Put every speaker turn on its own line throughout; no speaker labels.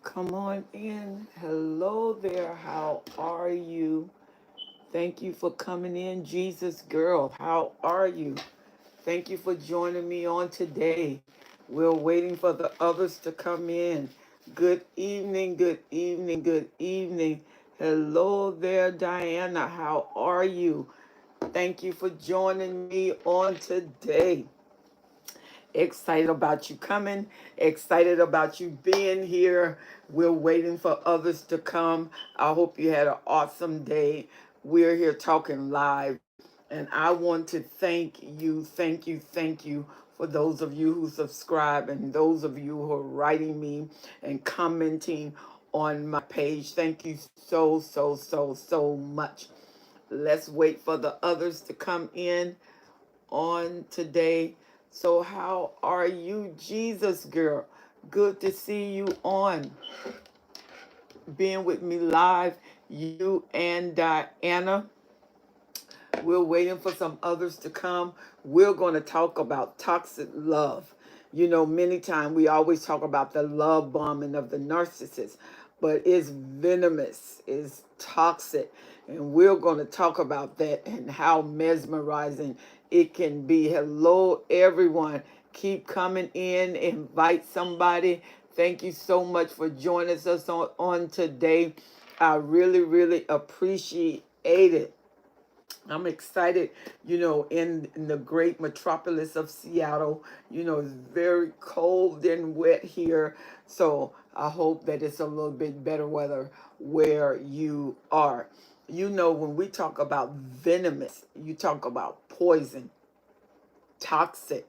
Come on in. Hello there. How are you? Thank you for coming in, Jesus girl. How are you? Thank you for joining me on today. We're waiting for the others to come in. Good evening, good evening, good evening. Hello there, Diana. How are you? Thank you for joining me on today. Excited about you coming, excited about you being here. We're waiting for others to come. I hope you had an awesome day. We're here talking live, and I want to thank you for those of you who subscribe and those of you who are writing me and commenting on my page. Thank you so much. Let's wait for the others to come in on today. So, how are you, Jesus girl? Good to see you on being with me live. You and Diana. We're waiting for some others to come. We're going to talk about toxic love. You know, many times we always talk about the love bombing of the narcissist, but it's venomous, it's toxic. And we're going to talk about that and how mesmerizing it can be. Hello, everyone. Keep coming in, invite somebody. Thank you so much for joining us on today. I really appreciate it. I'm excited, in the great metropolis of Seattle. It's very cold and wet here. So I hope that it's a little bit better weather where you are. When we talk about venomous, you talk about poison, toxic,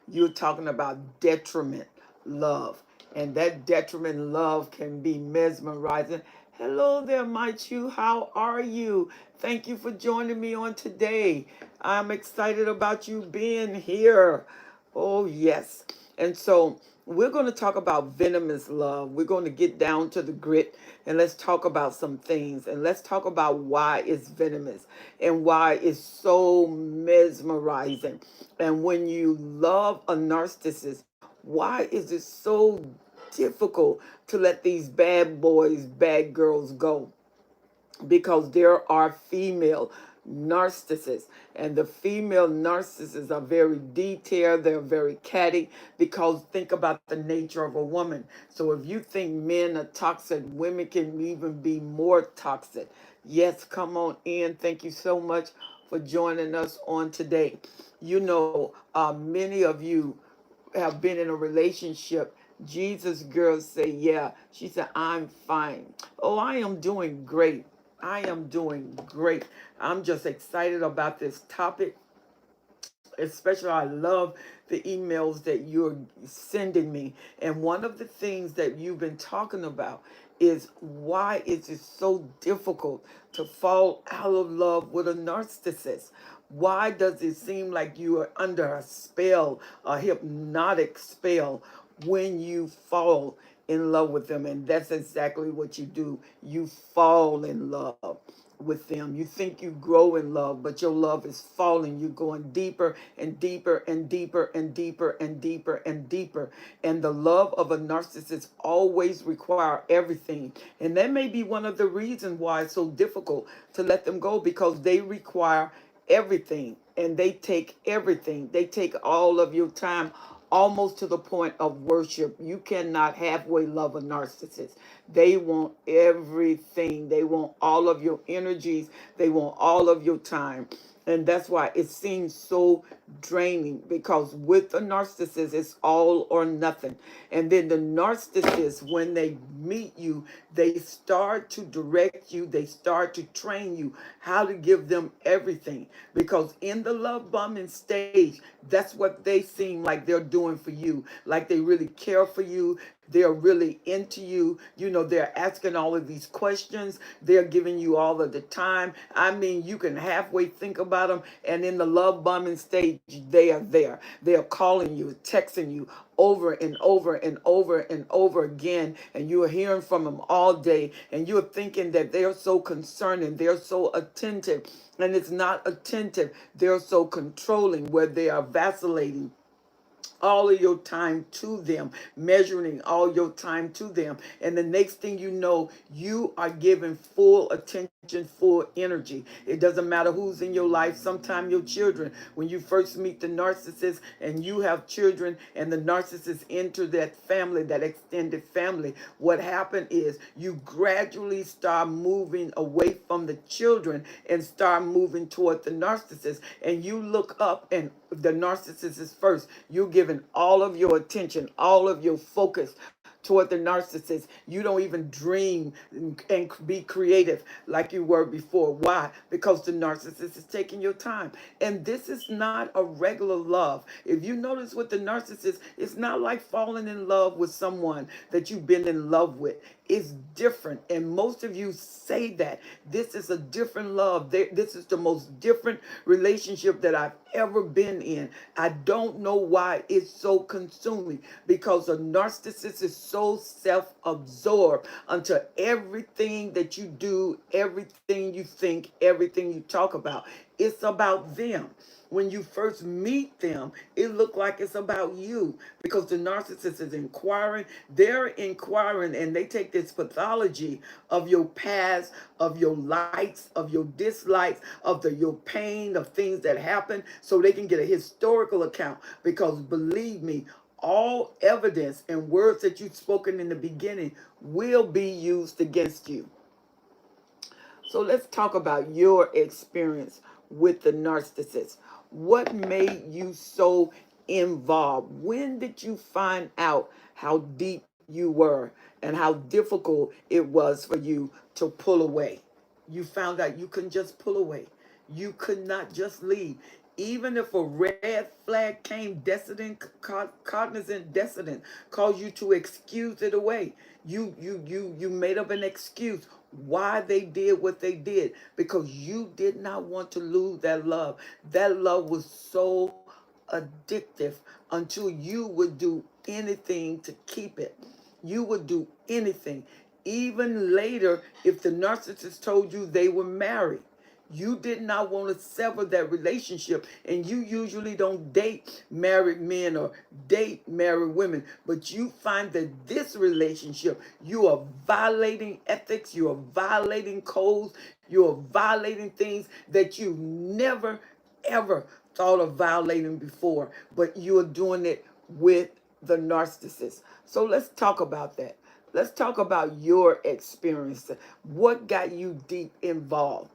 you're talking about detriment love. And that detriment love can be mesmerizing. Hello there, my Chu. How are you? Thank you for joining me on today. I'm excited about you being here. Oh, yes. And so we're going to talk about venomous love. We're going to get down to the grit and let's talk about some things. And let's talk about why it's venomous and why it's so mesmerizing. And when you love a narcissist, why is it so difficult to let these bad boys, bad girls go? Because there are female narcissists, and the female narcissists are very detailed, they're very catty, because think about the nature of a woman. So if you think men are toxic, women can even be more toxic. Yes, come on in. Thank you so much for joining us on today. Many of you have been in a relationship. Jesus girl say, yeah. She said, I'm fine. Oh, I am doing great. I am doing great. I'm just excited about this topic. Especially, I love the emails that you're sending me. And one of the things that you've been talking about is why is it so difficult to fall out of love with a narcissist? Why does it seem like you are under a spell, a hypnotic spell, when you fall in love with them? And that's exactly what you do. You fall in love with them. You think you grow in love, but your love is falling. You're going deeper and deeper and deeper and deeper and deeper and deeper. And the love of a narcissist always require everything. And that may be one of the reasons why it's so difficult to let them go, because they require everything and they take everything. They take all of your time, almost to the point of worship. You cannot halfway love a narcissist. They want everything. They want all of your energies. They want all of your time. And that's why it seems so draining, because with a narcissist, it's all or nothing. And then the narcissist, when they meet you, they start to direct you, they start to train you how to give them everything. Because in the love bombing stage, that's what they seem like they're doing for you. Like they really care for you. They're really into you. They're asking all of these questions. They're giving you all of the time. I mean, you can halfway think about them. And in the love bombing stage, they are there. They are calling you, texting you over and over and over and over again. And you are hearing from them all day. And you're thinking that they're so concerning. They're so attentive. And it's not attentive. They're so controlling, where they are vacillating all of your time to them, measuring all your time to them. And the next thing you know, you are giving full attention, full energy. It doesn't matter who's in your life. Sometimes your children, when you first meet the narcissist and you have children and the narcissist enter that family, that extended family, what happened is you gradually start moving away from the children and start moving toward the narcissist. And you look up and the narcissist is first. You're giving all of your attention, all of your focus toward the narcissist. You don't even dream and be creative like you were before. Why? Because the narcissist is taking your time. And this is not a regular love. If you notice with the narcissist, it's not like falling in love with someone that you've been in love with. It's different. And most of you say that. This is a different love. This is the most different relationship that I've ever been in. I don't know why it's so consuming, because a narcissist is so self-absorbed unto everything that you do, everything you think, everything you talk about. It's about them. When you first meet them, it look like it's about you, because the narcissist is inquiring. They're inquiring, and they take this pathology of your past, of your likes, of your dislikes, of your pain, of things that happen, so they can get a historical account. Because believe me, all evidence and words that you've spoken in the beginning will be used against you. So let's talk about your experience with the narcissist. What made you so involved? When did you find out how deep you were and how difficult it was for you to pull away? You found out you couldn't just pull away. You could not just leave. Even if a red flag came, cognizant decedent, caused you to excuse it away. You made up an excuse why they did what they did, because you did not want to lose that love. That love was so addictive until you would do anything to keep it. You would do anything. Even later, if the narcissist told you they were married, you did not want to sever that relationship. And you usually don't date married men or date married women, but you find that this relationship, you are violating ethics, you are violating codes, you are violating things that you never ever thought of violating before, but you are doing it with the narcissist. So let's talk about that. Let's talk about your experience. What got you deep involved?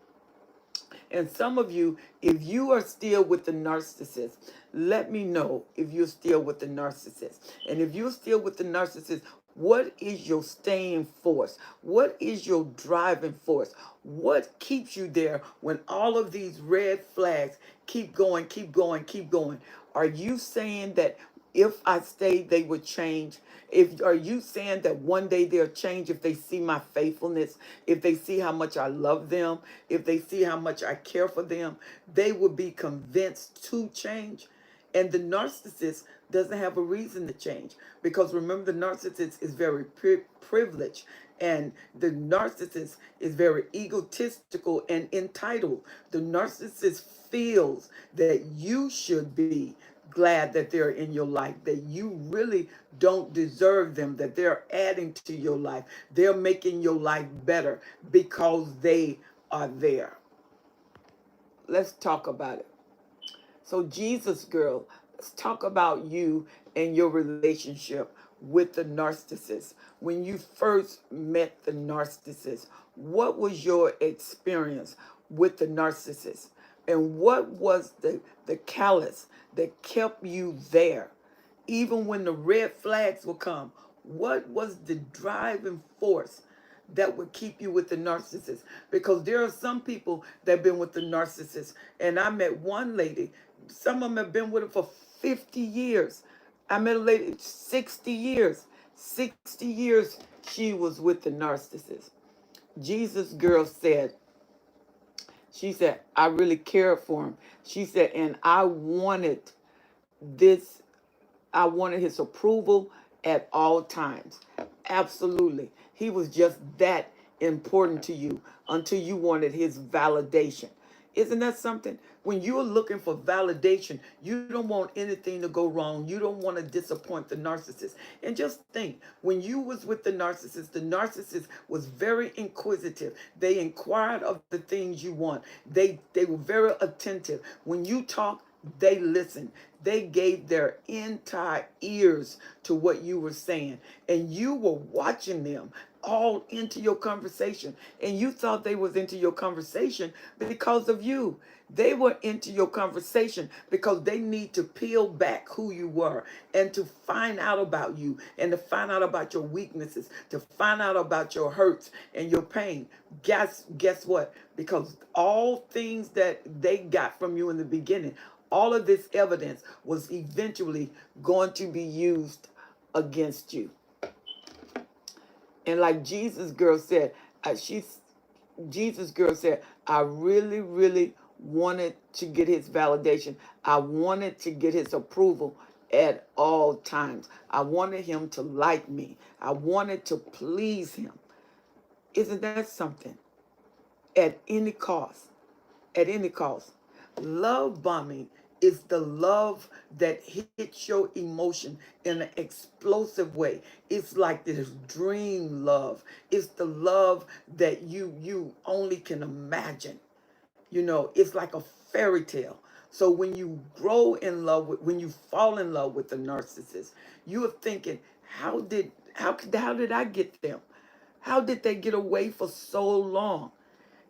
And some of you, if you are still with the narcissist, let me know if you're still with the narcissist. And if you're still with the narcissist, what is your staying force? What is your driving force? What keeps you there when all of these red flags keep going, keep going, keep going? Are you saying that if I stayed, they would change? If are you saying that one day they'll change if they see my faithfulness, if they see how much I love them, if they see how much I care for them, they will be convinced to change? And the narcissist doesn't have a reason to change, because remember, the narcissist is very privileged, and the narcissist is very egotistical and entitled. The narcissist feels that you should be glad that they're in your life, that you really don't deserve them, that they're adding to your life. They're making your life better because they are there. Let's talk about it. So, Jesus girl, let's talk about you and your relationship with the narcissist. When you first met the narcissist, what was your experience with the narcissist? And what was the callous that kept you there? Even when the red flags would come, what was the driving force that would keep you with the narcissist? Because there are some people that have been with the narcissist. And I met one lady, some of them have been with him for 50 years. I met a lady, 60 years. 60 years she was with the narcissist. Jesus girl said, she said, I really cared for him. She said, and this, I wanted his approval at all times. Absolutely. He was just that important to you until you wanted his validation. Isn't that something? When you're looking for validation, you don't want anything to go wrong. You don't want to disappoint the narcissist. And just think, when you was with the narcissist was very inquisitive. They inquired of the things you want. They were very attentive. When you talk, they listened. They gave their entire ears to what you were saying. And you were watching them all into your conversation. And you thought they was into your conversation because of you. They were into your conversation because they need to peel back who you were and to find out about you and to find out about your weaknesses, to find out about your hurts and your pain. Guess what? Because all things that they got from you in the beginning, all of this evidence was eventually going to be used against you. And like Jesus girl said, Jesus girl said, I really, really wanted to get his validation. I wanted to get his approval at all times. I wanted him to like me. I wanted to please him. Isn't that something? At any cost. At any cost. Love bombing is the love that hits your emotion in an explosive way. It's like this dream love. It's the love that you only can imagine. You know, it's like a fairy tale. So when you grow in love with, when you fall in love with the narcissist, you are thinking, how did I get them? How did they get away for so long?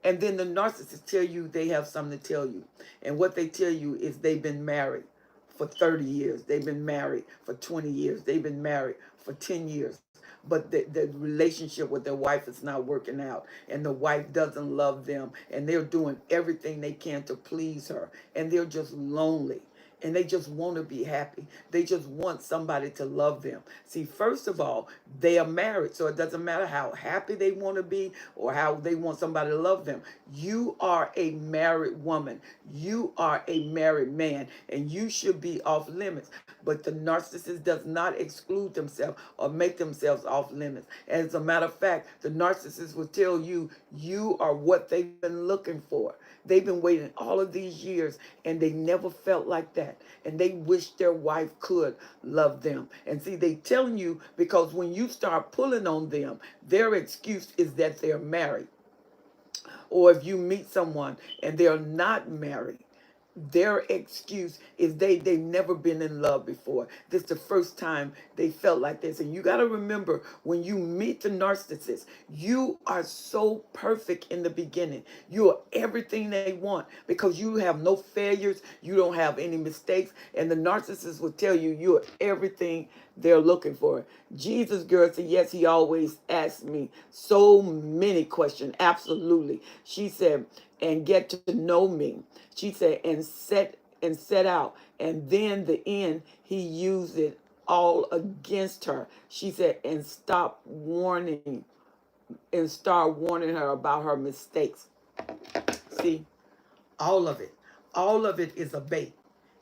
And then the narcissists tell you they have something to tell you. And what they tell you is they've been married for 30 years. They've been married for 20 years. They've been married for 10 years. But the relationship with their wife is not working out. And the wife doesn't love them. And they're doing everything they can to please her. And they're just lonely. And they just want to be happy. They just want somebody to love them. See, first of all, they are married. So it doesn't matter how happy they want to be or how they want somebody to love them. You are a married woman. You are a married man. And you should be off limits. But the narcissist does not exclude themselves or make themselves off limits. As a matter of fact, the narcissist will tell you, you are what they've been looking for. They've been waiting all of these years and they never felt like that. And they wish their wife could love them. And see, they telling you because when you start pulling on them, their excuse is that they're married. Or if you meet someone and they're not married, their excuse is they've never been in love before. This is the first time they felt like this. And you got to remember, when you meet the narcissist, you are so perfect in the beginning. You are everything they want because you have no failures. You don't have any mistakes. And the narcissist will tell you you're everything they're looking for. Jesus girl said, yes, he always asks me so many questions. Absolutely. She said, and get to know me. She said, and set out. And then the end, he used it all against her. She said, and start warning her about her mistakes. See, all of it. All of it is a bait.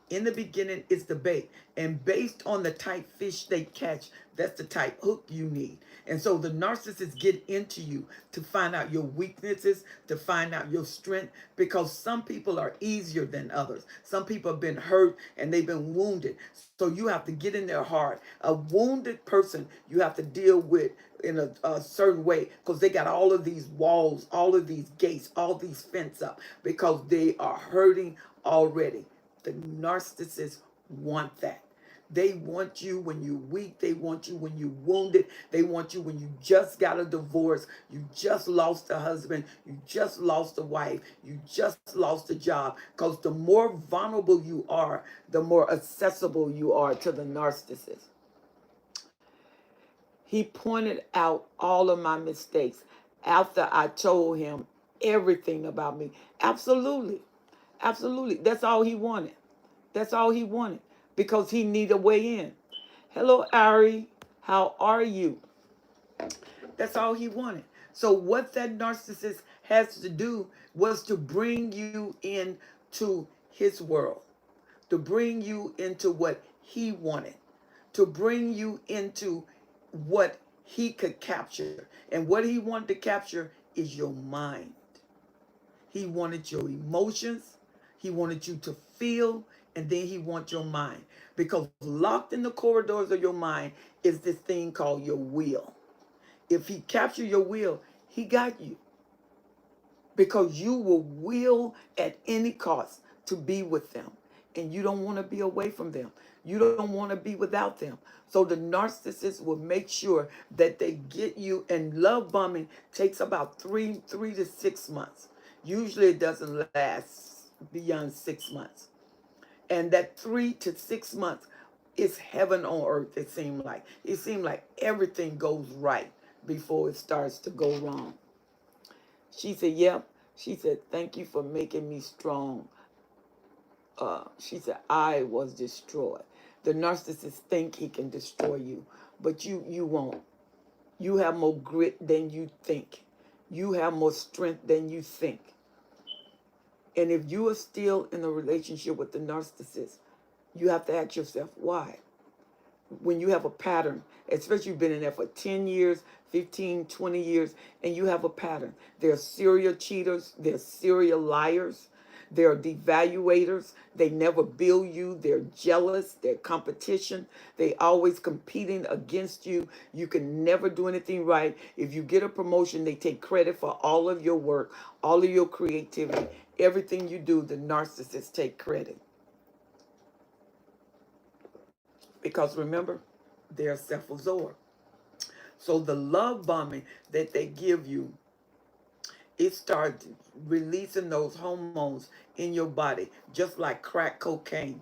In the beginning, it's the bait. And based on the type fish they catch, that's the type hook you need. And so the narcissists get into you to find out your weaknesses, to find out your strength, because some people are easier than others. Some people have been hurt and they've been wounded. So you have to get in their heart. A wounded person you have to deal with in a certain way because they got all of these walls, all of these gates, all these fence up because they are hurting already. The narcissists want that. They want you when you're weak. They want you when you're wounded. They want you when you just got a divorce. You just lost a husband. You just lost a wife. You just lost a job. Because the more vulnerable you are, the more accessible you are to the narcissist. He pointed out all of my mistakes after I told him everything about me. Absolutely. Absolutely. That's all he wanted. That's all he wanted because he needed a way in. Hello, Ari. How are you? That's all he wanted. So what that narcissist has to do was to bring you into his world, to bring you into what he wanted, to bring you into what he could capture. And what he wanted to capture is your mind. He wanted your emotions. He wanted you to feel, and then he wants your mind. Because locked in the corridors of your mind is this thing called your will. If he captured your will, he got you. Because you will at any cost to be with them. And you don't want to be away from them. You don't want to be without them. So the narcissist will make sure that they get you. And love bombing takes about three to 6 months. Usually it doesn't last beyond 6 months. And that 3 to 6 months is heaven on earth, it seemed like. It seemed like everything goes right before it starts to go wrong. She said, yep. She said, thank you for making me strong. She said, I was destroyed. The narcissist think he can destroy you, but you won't. You have more grit than you think. You have more strength than you think. And if you are still in a relationship with the narcissist, you have to ask yourself, why? When you have a pattern, especially you've been in there for 10 years, 15, 20 years, and you have a pattern. They're serial cheaters. They're serial liars. They're devaluators. They never build you. They're jealous. They're competition. They always competing against you. You can never do anything right. If you get a promotion, they take credit for all of your work, all of your creativity. Everything you do, the narcissists take credit. Because remember, they're self-absorbed. So the love bombing that they give you, it starts releasing those hormones in your body, just like crack cocaine,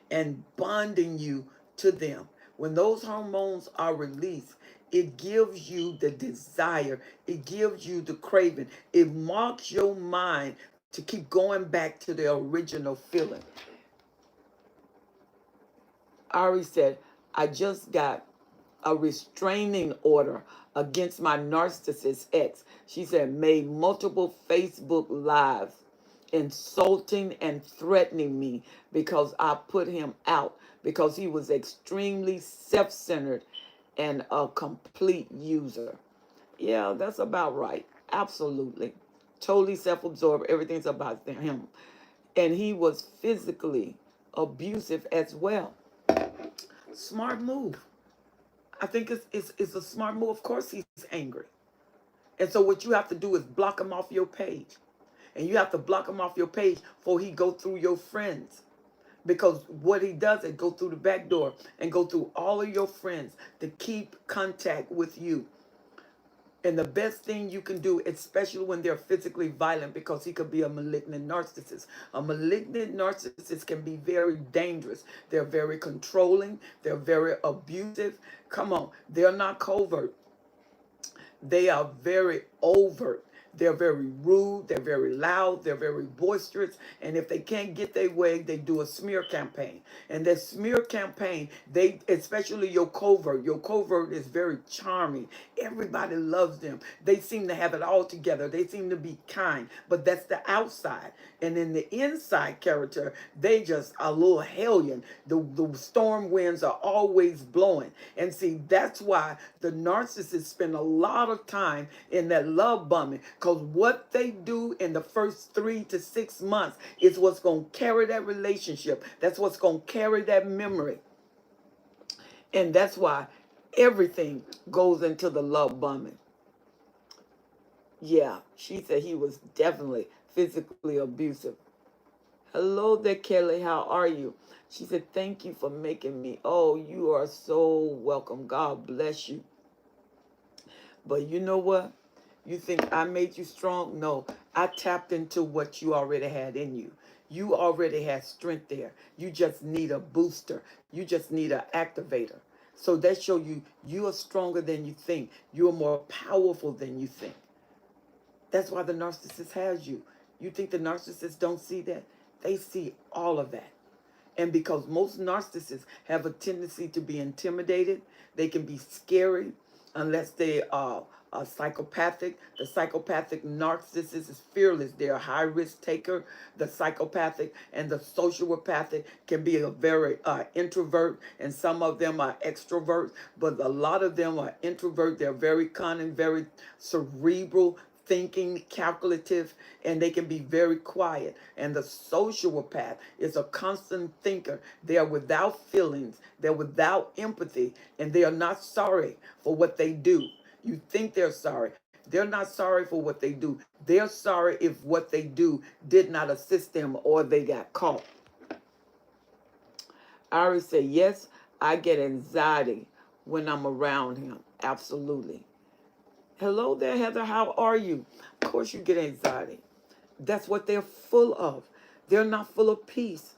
and bonding you to them. When those hormones are released, it gives you the desire. It gives you the craving. It marks your mind to keep going back to the original feeling. Ari said, I just got a restraining order against my narcissist ex. She said, made multiple Facebook lives insulting and threatening me because I put him out because he was extremely self-centered and a complete user. Yeah, that's about right. Absolutely. Totally self-absorbed. Everything's about him. And he was physically abusive as well. Smart move. I think it's a smart move. Of course he's angry. And so what you have to do is block him off your page. And you have to block him off your page before he go through your friends. Because what he does is go through the back door and go through all of your friends to keep contact with you. And the best thing you can do, especially when they're physically violent, because he could be a malignant narcissist. A malignant narcissist can be very dangerous. They're very controlling. They're very abusive. Come on, they're not covert. They are very overt. They're very rude. They're very loud. They're very boisterous. And if they can't get their way, they do a smear campaign. And that smear campaign, they, especially your covert is very charming. Everybody loves them. They seem to have it all together. They seem to be kind. But that's the outside. And in the inside character, they just a little hellion. The storm winds are always blowing. And see, that's why the narcissists spend a lot of time in that love bombing. Because what they do in the first 3 to 6 months is what's going to carry that relationship. That's what's going to carry that memory. And that's why everything goes into the love bombing. Yeah, she said he was definitely physically abusive. Hello there, Kelly. How are you? She said, thank you for making me. Oh, you are so welcome. God bless you. But you know what? You think I made you strong? No, I tapped into what you already had in you. You already had strength there. You just need a booster. You just need an activator. So that shows you you are stronger than you think. You are more powerful than you think. That's why the narcissist has you. You think the narcissists don't see that? They see all of that. And because most narcissists have a tendency to be intimidated, they can be scary unless they are psychopathic. The psychopathic narcissist is fearless. They're a high-risk taker. The psychopathic and the sociopathic can be a very introvert, and some of them are extroverts, but a lot of them are introvert. They're very cunning, very cerebral, thinking, calculative, and they can be very quiet. And the sociopath is a constant thinker. They are without feelings, they're without empathy, and they are not sorry for what they do. You think they're sorry. They're not sorry for what they do. They're sorry if what they do did not assist them or they got caught. Ari said, yes, I get anxiety when I'm around him. Absolutely. Hello there, Heather. How are you? Of course, you get anxiety. That's what they're full of. They're not full of peace.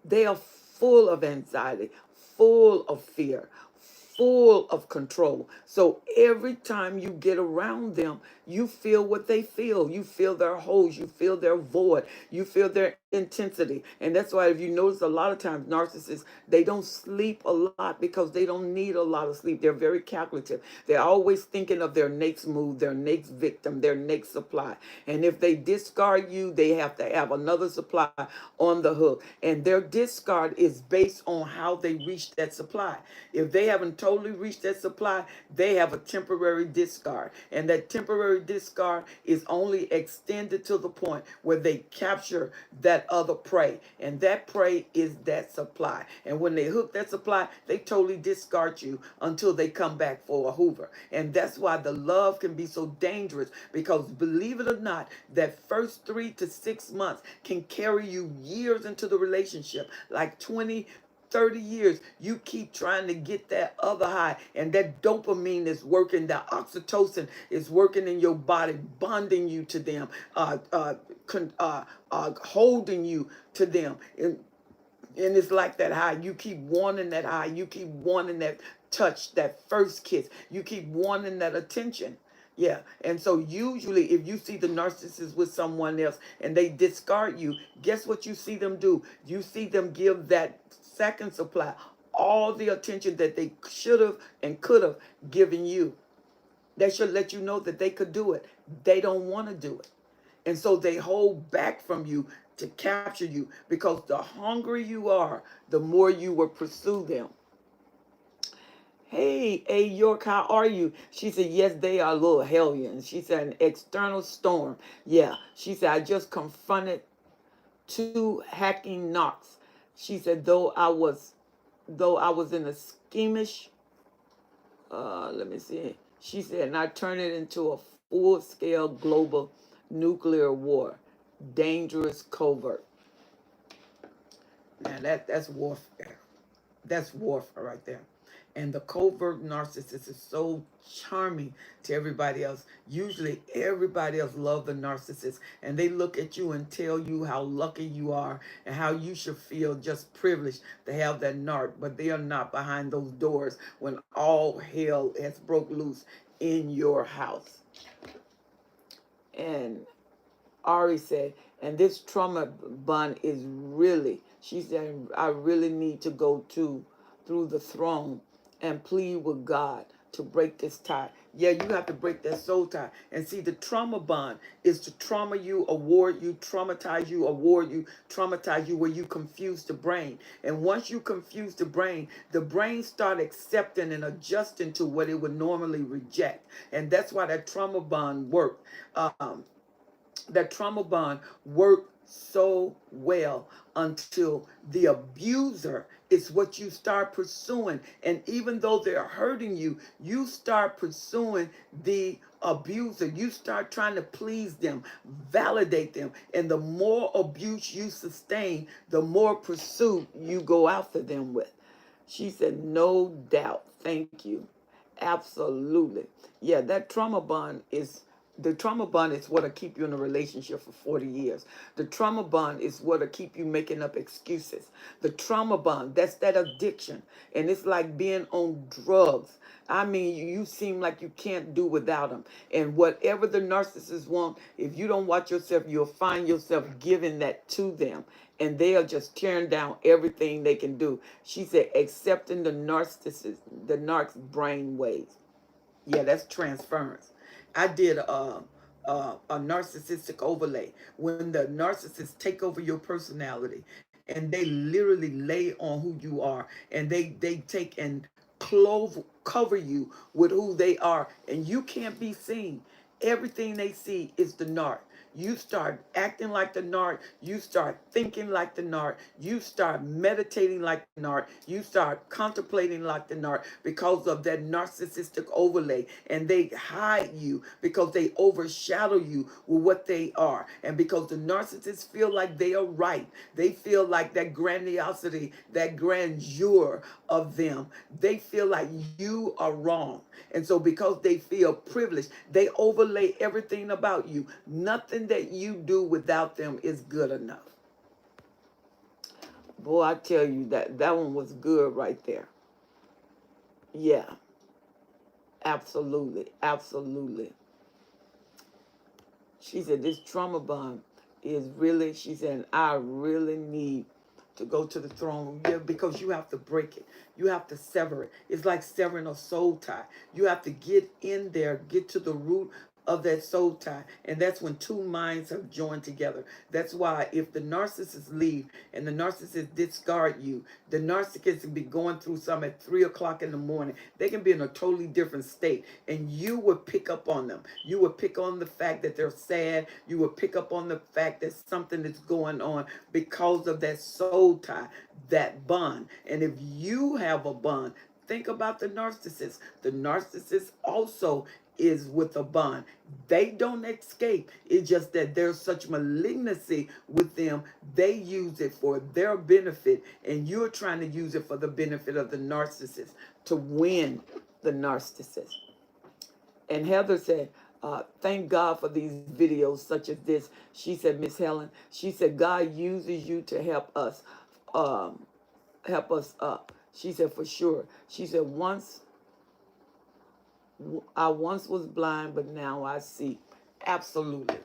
They are full of anxiety, full of fear, full of control. So every time you get around them, you feel what they feel. You feel their holes. You feel their void. You feel their intensity. And that's why, if you notice, a lot of times narcissists, they don't sleep a lot because they don't need a lot of sleep. They're very calculative. They're always thinking of their next move, their next victim, their next supply. And if they discard you, they have to have another supply on the hook. And their discard is based on how they reach that supply. If they haven't totally reached that supply, they have a temporary discard. And that temporary discard is only extended to the point where they capture that other prey. And that prey is that supply. And when they hook that supply, they totally discard you until they come back for a Hoover. And that's why the love can be so dangerous, because believe it or not, that first 3 to 6 months can carry you years into the relationship, like 20, 30 years. You keep trying to get that other high, and that dopamine is working, that oxytocin is working in your body, bonding you to them, holding you to them. And it's like that high. You keep wanting that high. You keep wanting that touch, that first kiss. You keep wanting that attention. Yeah. And so usually if you see the narcissist with someone else and they discard you, guess what you see them do? You see them give that second supply all the attention that they should have and could have given you. They should let you know that they could do it. They don't want to do it. And so they hold back from you to capture you, because the hungrier you are, the more you will pursue them. Hey, A. York, how are you? She said, yes, they are little hellions. She said, an external storm. Yeah. She said, I just confronted 2 hacking knocks. She said, though I was in a schemish, let me see. She said, and I turned it into a full-scale global nuclear war. Dangerous covert. Now that's warfare. That's warfare right there. And the covert narcissist is so charming to everybody else. Usually everybody else loves the narcissist, and they look at you and tell you how lucky you are and how you should feel just privileged to have that narc. But they are not behind those doors when all hell has broke loose in your house. And Ari said, and this trauma bond is really, she said, I really need to go through the throne and plead with God to break this tie. Yeah, you have to break that soul tie. And see, the trauma bond is to trauma you, award you, traumatize you, award you, traumatize you, where you confuse the brain. And once you confuse the brain start accepting and adjusting to what it would normally reject. And that's why that trauma bond worked. That trauma bond worked so well until the abuser is what you start pursuing. And even though they're hurting you, you start pursuing the abuser. You start trying to please them, validate them. And the more abuse you sustain, the more pursuit you go after them with. She said, no doubt. Thank you. Absolutely. Yeah, that trauma bond is the trauma bond is what'll keep you in a relationship for 40 years. The trauma bond is what'll keep you making up excuses. The trauma bond, that's that addiction. And it's like being on drugs. I mean, you seem like you can't do without them. And whatever the narcissists want, if you don't watch yourself, you'll find yourself giving that to them. And they are just tearing down everything they can do. She said, accepting the narc's brain waves. Yeah, that's transference. I did a narcissistic overlay, when the narcissists take over your personality and they literally lay on who you are, and they take and cover you with who they are, and you can't be seen. Everything they see is the narc. You start acting like the narc. You start thinking like the narc. You start meditating like the narc. You start contemplating like the narc because of that narcissistic overlay. And they hide you because they overshadow you with what they are. And because the narcissists feel like they are right, they feel like that grandiosity, that grandeur of them, they feel like you are wrong. And so because they feel privileged, they overlay everything about you. Nothing that you do without them is good enough. Boy, I tell you, that one was good right there. Yeah, absolutely, absolutely. She said this trauma bond is really, she said, I really need to go to the throne room. Yeah, because you have to break it. You have to sever it. It's like severing a soul tie. You have to get in there, get to the root of that soul tie. And that's when two minds have joined together. That's why if the narcissist leave and the narcissist discard you, the narcissist can be going through some at 3 o'clock in the morning. They can be in a totally different state. And you would pick up on them. You would pick on the fact that they're sad. You would pick up on the fact that something is going on because of that soul tie, that bond. And if you have a bond, think about the narcissist. The narcissist also is with a bond. They don't escape. It's just that there's such malignancy with them. They use it for their benefit, and you're trying to use it for the benefit of the narcissist to win the narcissist. And Heather said, thank God for these videos such as this. She said, Miss Helen, she said, God uses you to um, help us up. She said, for sure. She said, I once was blind, but now I see. Absolutely.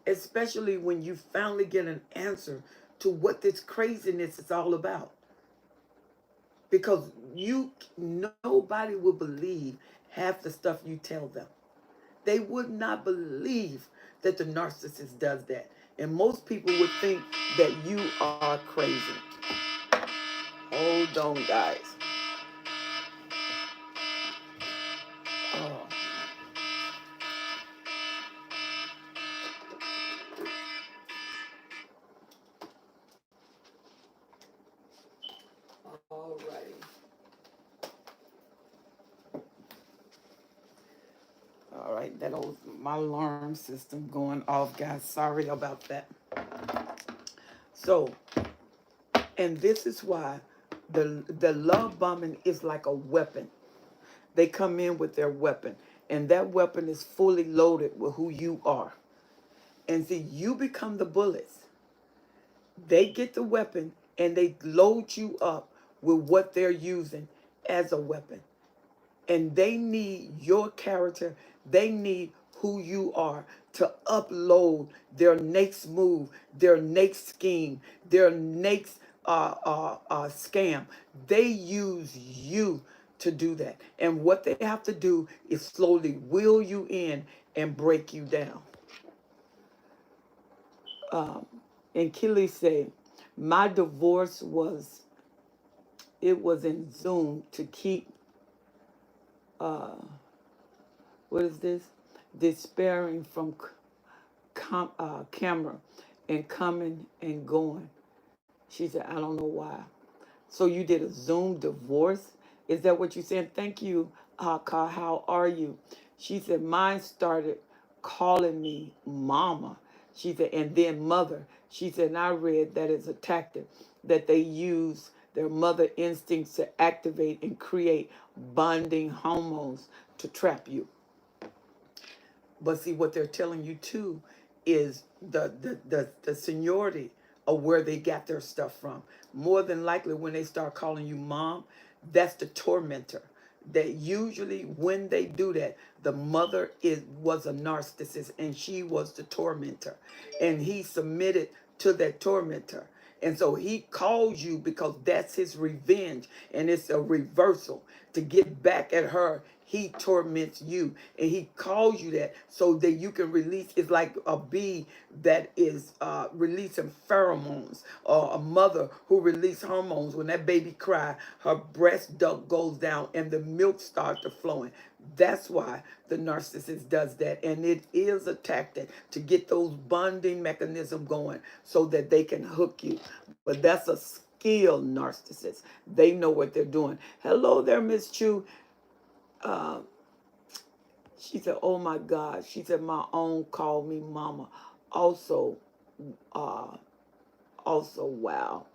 Especially when you finally get an answer to what this craziness is all about. Because nobody will believe half the stuff you tell them. They would not believe that the narcissist does that. And most people would think that you are crazy. Hold on, guys. Oh. All righty. All right, that was my alarm system going off, guys. Sorry about that. So, and this is why the love bombing is like a weapon. They come in with their weapon, and that weapon is fully loaded with who you are. And see, you become the bullets. They get the weapon and they load you up with what they're using as a weapon. And they need your character. They need who you are to upload their next move, their next scheme, their next scam. They use you to do that. And what they have to do is slowly wheel you in and break you down. Um, and Kelly said, my divorce it was in Zoom to keep, uh, what is this? Despairing from camera and coming and going. She said, I don't know why. So you did a Zoom divorce? Is that what you said? Thank you, Haka. How are you? She said, mine started calling me mama. She said, and then mother. She said, and I read that it's a tactic that they use their mother instincts to activate and create bonding hormones to trap you. But see, what they're telling you too is the seniority of where they got their stuff from. More than likely, when they start calling you mom, that's the tormentor. That usually when they do that, the mother was a narcissist and she was the tormentor. And he submitted to that tormentor. And so he calls you because that's his revenge. And it's a reversal to get back at her. he torments you, and he calls you that so that you can release. It's like a bee that is releasing pheromones, or a mother who releases hormones. When that baby cry, her breast duct goes down and the milk starts to flowing. That's why the narcissist does that. And it is a tactic to get those bonding mechanism going so that they can hook you. But that's a skilled narcissist. They know what they're doing. Hello there, Miss Chu. Uh, she said, oh my God. She said, my own called me mama. Also, uh, wow.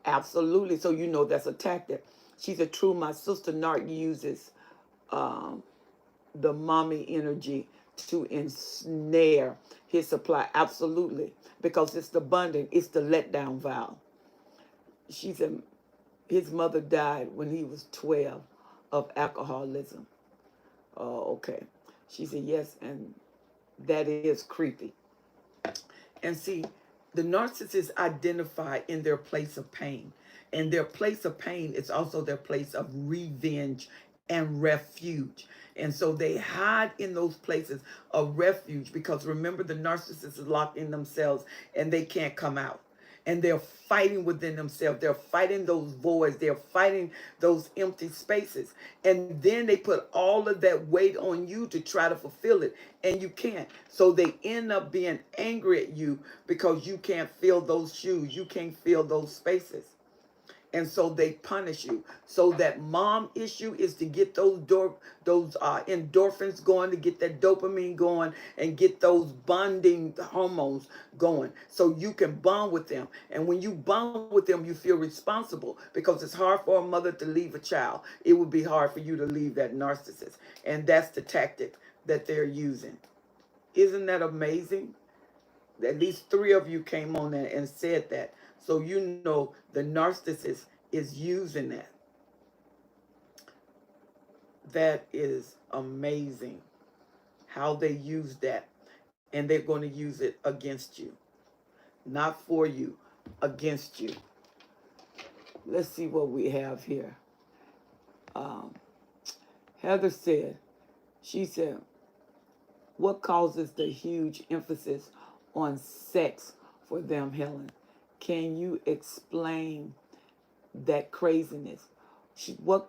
Absolutely. So you know that's a tactic. She said, true, my sister Narc uses um, the mommy energy to ensnare his supply. Absolutely. Because it's the bonding, it's the letdown vow. She said his mother died when he was 12 of alcoholism. Oh, okay. She said, yes, and that is creepy. And see, the narcissists identify in their place of pain. And their place of pain is also their place of revenge and refuge. And so they hide in those places of refuge because remember, the narcissist is locked in themselves and they can't come out. And they're fighting within themselves. They're fighting those voids. They're fighting those empty spaces. And then they put all of that weight on you to try to fulfill it. And you can't. So they end up being angry at you because you can't fill those shoes. You can't fill those spaces. And so they punish you. So that mom issue is to get those endorphins going, to get that dopamine going, and get those bonding hormones going, so you can bond with them. And when you bond with them, you feel responsible because it's hard for a mother to leave a child. It would be hard for you to leave that narcissist, and that's the tactic that they're using. Isn't that amazing? At least 3 of you came on there and said that. So you know the narcissist is using that. That is amazing how they use that. And they're going to use it against you. Not for you, against you. Let's see what we have here. Heather said, she said, what causes the huge emphasis on sex for them, Helen? Can you explain that craziness? What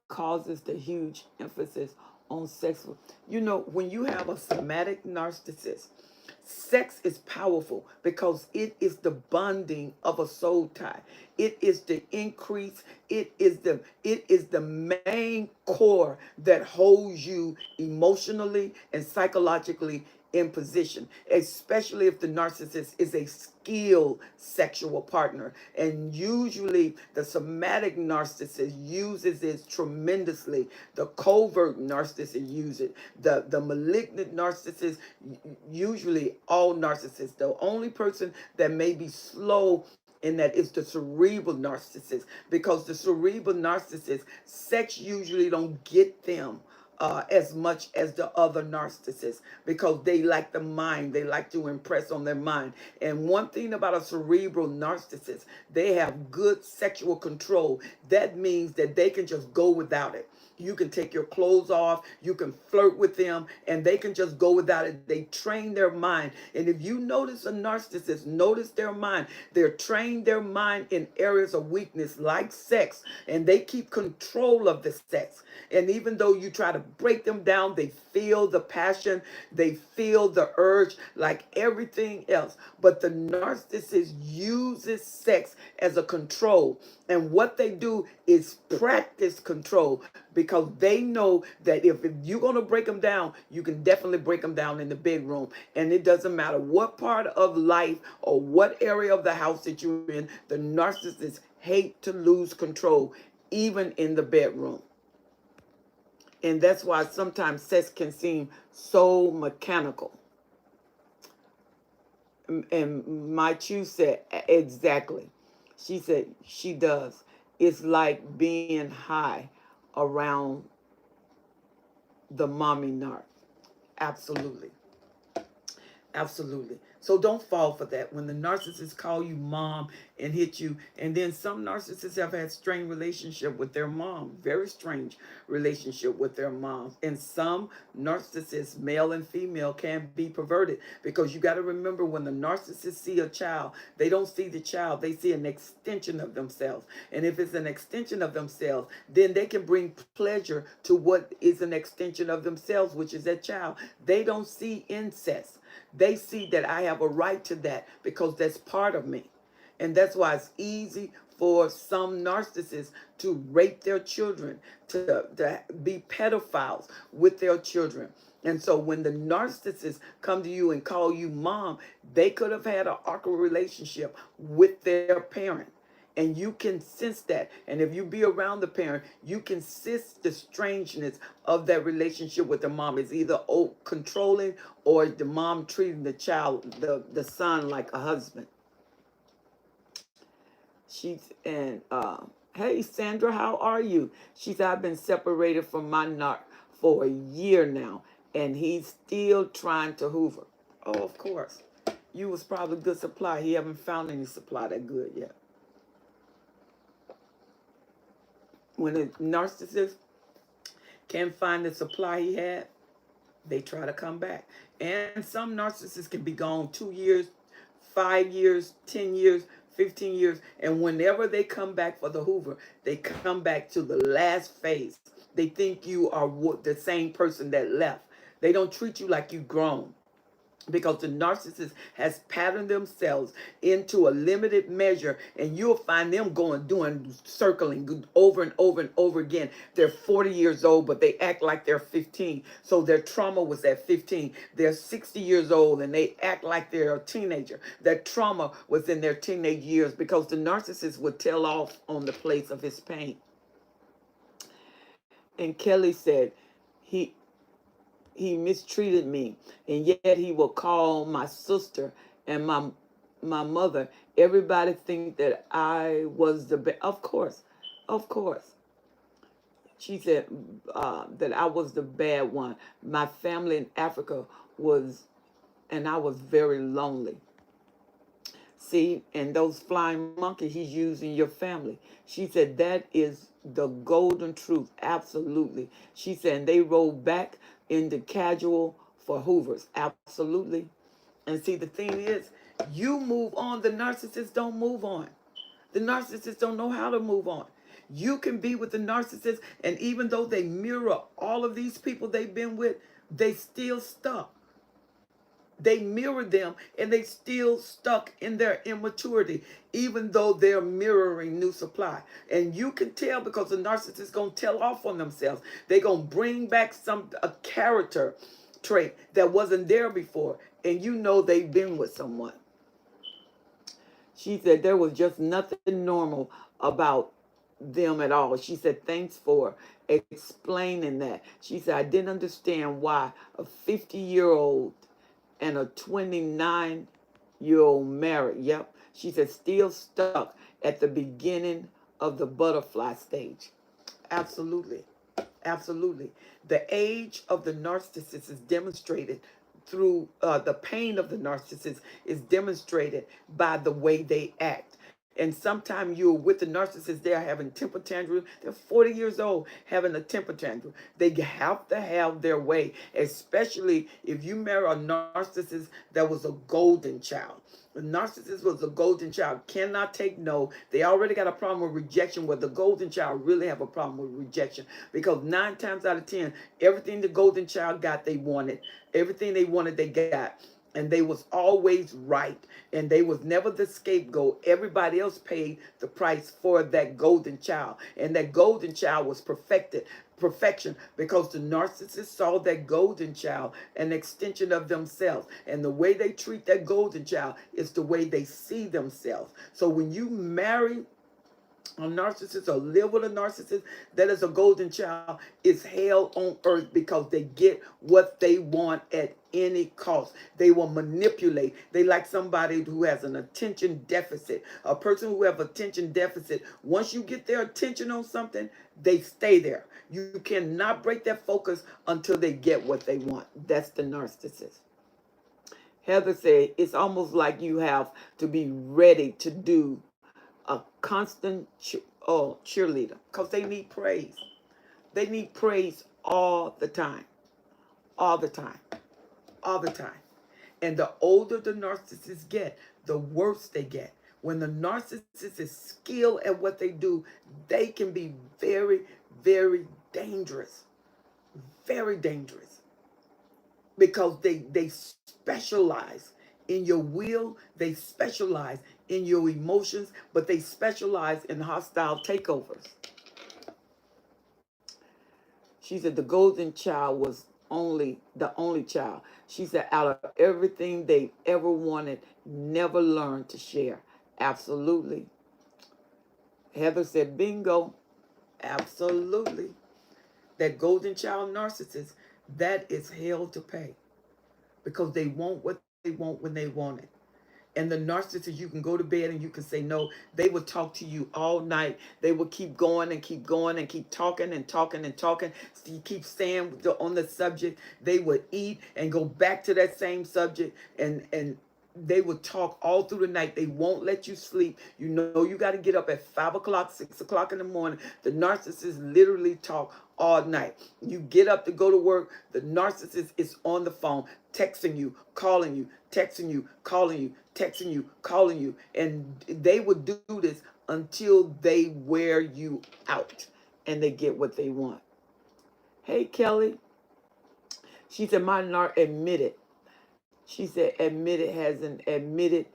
causes the huge emphasis on sex? You know, when you have a somatic narcissist, sex is powerful because it is the bonding of a soul tie. It is the increase. It is the main core that holds you emotionally and psychologically in position, especially if the narcissist is a skilled sexual partner. And usually the somatic narcissist uses it tremendously. The covert narcissist uses it. The malignant narcissist, usually all narcissists, the only person that may be slow in that is the cerebral narcissist, because the cerebral narcissist, sex usually don't get them as much as the other narcissists, because they like the mind. They like to impress on their mind. And one thing about a cerebral narcissist, they have good sexual control. That means that they can just go without it. You can take your clothes off, you can flirt with them, and they can just go without it. They train their mind. And if you notice a narcissist, notice their mind. They're trained their mind in areas of weakness like sex, and they keep control of the sex. And even though you try to break them down, they feel the passion, they feel the urge like everything else. But the narcissist uses sex as a control. And what they do is practice control, because they know that if you're going to break them down, you can definitely break them down in the bedroom. And it doesn't matter what part of life or what area of the house that you're in, the narcissists hate to lose control, even in the bedroom. And that's why sometimes sex can seem so mechanical. And my Chu said, exactly. She said, she does. It's like being high around the mommy narc. Absolutely. Absolutely. So don't fall for that. When the narcissists call you mom and hit you, and then some narcissists have had strained relationship with their mom, very strange relationship with their moms. And some narcissists, male and female, can be perverted, because you got to remember, when the narcissists see a child, they don't see the child, they see an extension of themselves. And if it's an extension of themselves, then they can bring pleasure to what is an extension of themselves, which is that child. They don't see incest. They see that I have a right to that because that's part of me. And that's why it's easy for some narcissists to rape their children, to be pedophiles with their children. And so when the narcissists come to you and call you mom, they could have had an awkward relationship with their parent. And you can sense that. And if you be around the parent, you can sense the strangeness of that relationship with the mom. It's either controlling, or the mom treating the child, the son, like a husband. She's and hey Sandra, how are you? She said, I've been separated from my narc for a year now, and he's still trying to hoover. Oh, of course. You was probably good supply. He haven't found any supply that good yet. When a narcissist can't find the supply he had, they try to come back. And some narcissists can be gone 2 years, 5 years, 10 years, 15 years. And whenever they come back for the hoover, they come back to the last phase. They think you are the same person that left. They don't treat you like you've grown, because the narcissist has patterned themselves into a limited measure, and you'll find them doing circling over and over and over again. They're 40 years old, but they act like they're 15. So their trauma was at 15. They're 60 years old and they act like they're a teenager. Their trauma was in their teenage years, because the narcissist would tell off on the place of his pain. And Kelly said, he mistreated me, and yet he will call my sister and my mother. Everybody think that I was the bad. Of course, of course. She said that I was the bad one. My family in Africa was, and I was very lonely. See, and those flying monkeys, he's using your family. She said that is the golden truth. Absolutely. She said, and they rolled back into casual for hoovers. Absolutely. And see, the thing is, you move on. The narcissists don't move on. The narcissists don't know how to move on. You can be with the narcissist, and even though they mirror all of these people they've been with, they still stuck. They mirror them, and they still stuck in their immaturity, even though they're mirroring new supply. And you can tell, because the narcissist is going to tell off on themselves. They're going to bring back a character trait that wasn't there before, and you know they've been with someone. She said there was just nothing normal about them at all. She said, thanks for explaining that. She said, I didn't understand why a 50-year-old and a 29-year-old married. Yep. She said, still stuck at the beginning of the butterfly stage. Absolutely. Absolutely. The age of the narcissist is demonstrated through the pain of the narcissist is demonstrated by the way they act. And sometimes you're with the narcissist, they're having temper tantrums. They're 40 years old having a temper tantrum. They have to have their way, especially if you marry a narcissist that was a golden child. The narcissist was a golden child, cannot take no. They already got a problem with rejection, where the golden child really have a problem with rejection. Because 9 times out of 10, everything the golden child got, they wanted. Everything they wanted, they got. And they was always right. And they was never the scapegoat. Everybody else paid the price for that golden child. And that golden child was perfection, because the narcissist saw that golden child an extension of themselves. And the way they treat that golden child is the way they see themselves. So when you marry a narcissist or live with a narcissist that is a golden child, is hell on earth, because they get what they want at any cost. They will manipulate. They like somebody who has an attention deficit. A person who have attention deficit, once you get their attention on something, they stay there. You cannot break that focus until they get what they want. That's the narcissist. Heather said it's almost like you have to be ready to do a constant cheerleader because they need praise. They need praise all the time, all the time, all the time. And the older the narcissists get, the worse they get. When the narcissist is skilled at what they do, they can be very, very dangerous. Very dangerous. Because they specialize in your will, they specialize in your emotions, but they specialize in hostile takeovers. She said the golden child was only the only child. She said out of everything they ever wanted, never learned to share. Absolutely. Heather said bingo. Absolutely. That golden child narcissist, that is hell to pay because they want what they want when they want it. And the narcissist, you can go to bed and you can say no. They will talk to you all night. They will keep going and keep going and keep talking and talking and talking. So you keep staying on the subject. They would eat and go back to that same subject, and they would talk all through the night. They won't let you sleep. You know you got to get up at 5 o'clock, 6 o'clock in the morning. The narcissist literally talk all night. You get up to go to work. The narcissist is on the phone, texting you, calling you, texting you, calling you, texting you, calling you. And they would do this until they wear you out and they get what they want. Hey, Kelly. She said, my narc admitted. She said, admitted hasn't admitted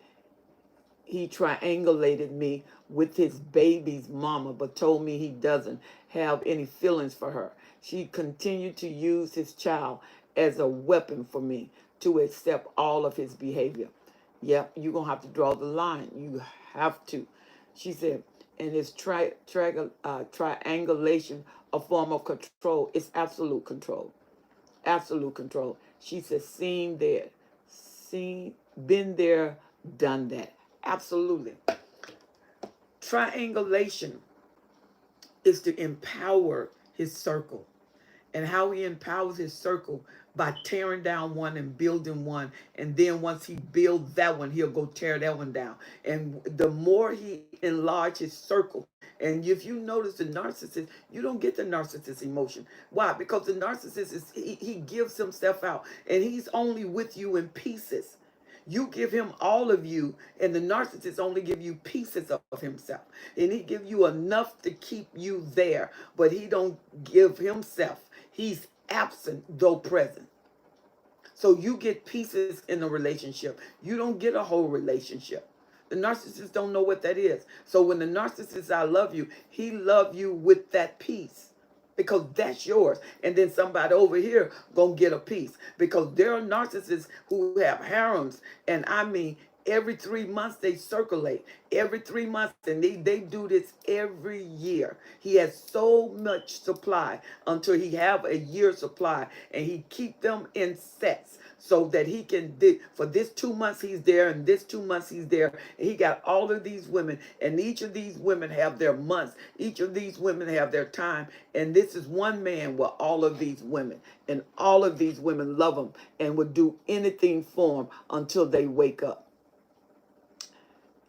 he triangulated me with his baby's mama, but told me he doesn't have any feelings for her. She continued to use his child as a weapon for me to accept all of his behavior. Yep, you're going to have to draw the line. You have to. She said, and his triangulation, a form of control, is absolute control. Absolute control. She said, been there, done that. Absolutely. Triangulation is to empower his circle. And how he empowers his circle by tearing down one and building one. And then once he builds that one, he'll go tear that one down. And the more he enlarges his circle, and if you notice the narcissist, you don't get the narcissist emotion. Why? Because the narcissist he gives himself out, and he's only with you in pieces. You give him all of you, and the narcissist only give you pieces of himself. And he give you enough to keep you there, but he don't give himself. He's absent, though present. So you get pieces in a relationship. You don't get a whole relationship. The narcissist don't know what that is. So when the narcissist, I love you, he love you with that piece. Because that's yours. And then somebody over here gonna get a piece. Because there are narcissists who have harems. And I mean, every 3 months they circulate. Every 3 months. And they do this every year. He has so much supply until he have a year supply. And he keep them in sets. So that he can, for this 2 months he's there, and this 2 months he's there. And he got all of these women, and each of these women have their months. Each of these women have their time. And this is one man with all of these women. And all of these women love him and would do anything for him until they wake up.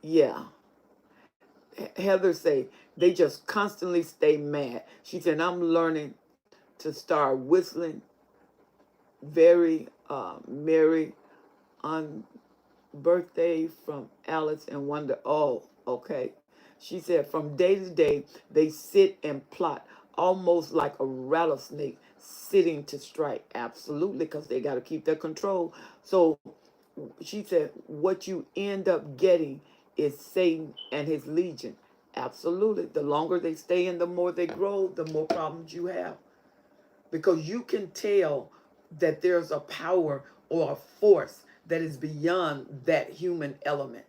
Yeah. Heather say, they just constantly stay mad. She said, I'm learning to start whistling very merry on birthday from Alice and wonder, oh, okay. She said, from day to day, they sit and plot almost like a rattlesnake sitting to strike. Absolutely, because they got to keep their control. So she said, what you end up getting is Satan and his legion. Absolutely. The longer they stay and the more they grow, the more problems you have. Because you can tell that there's a power or a force that is beyond that human element.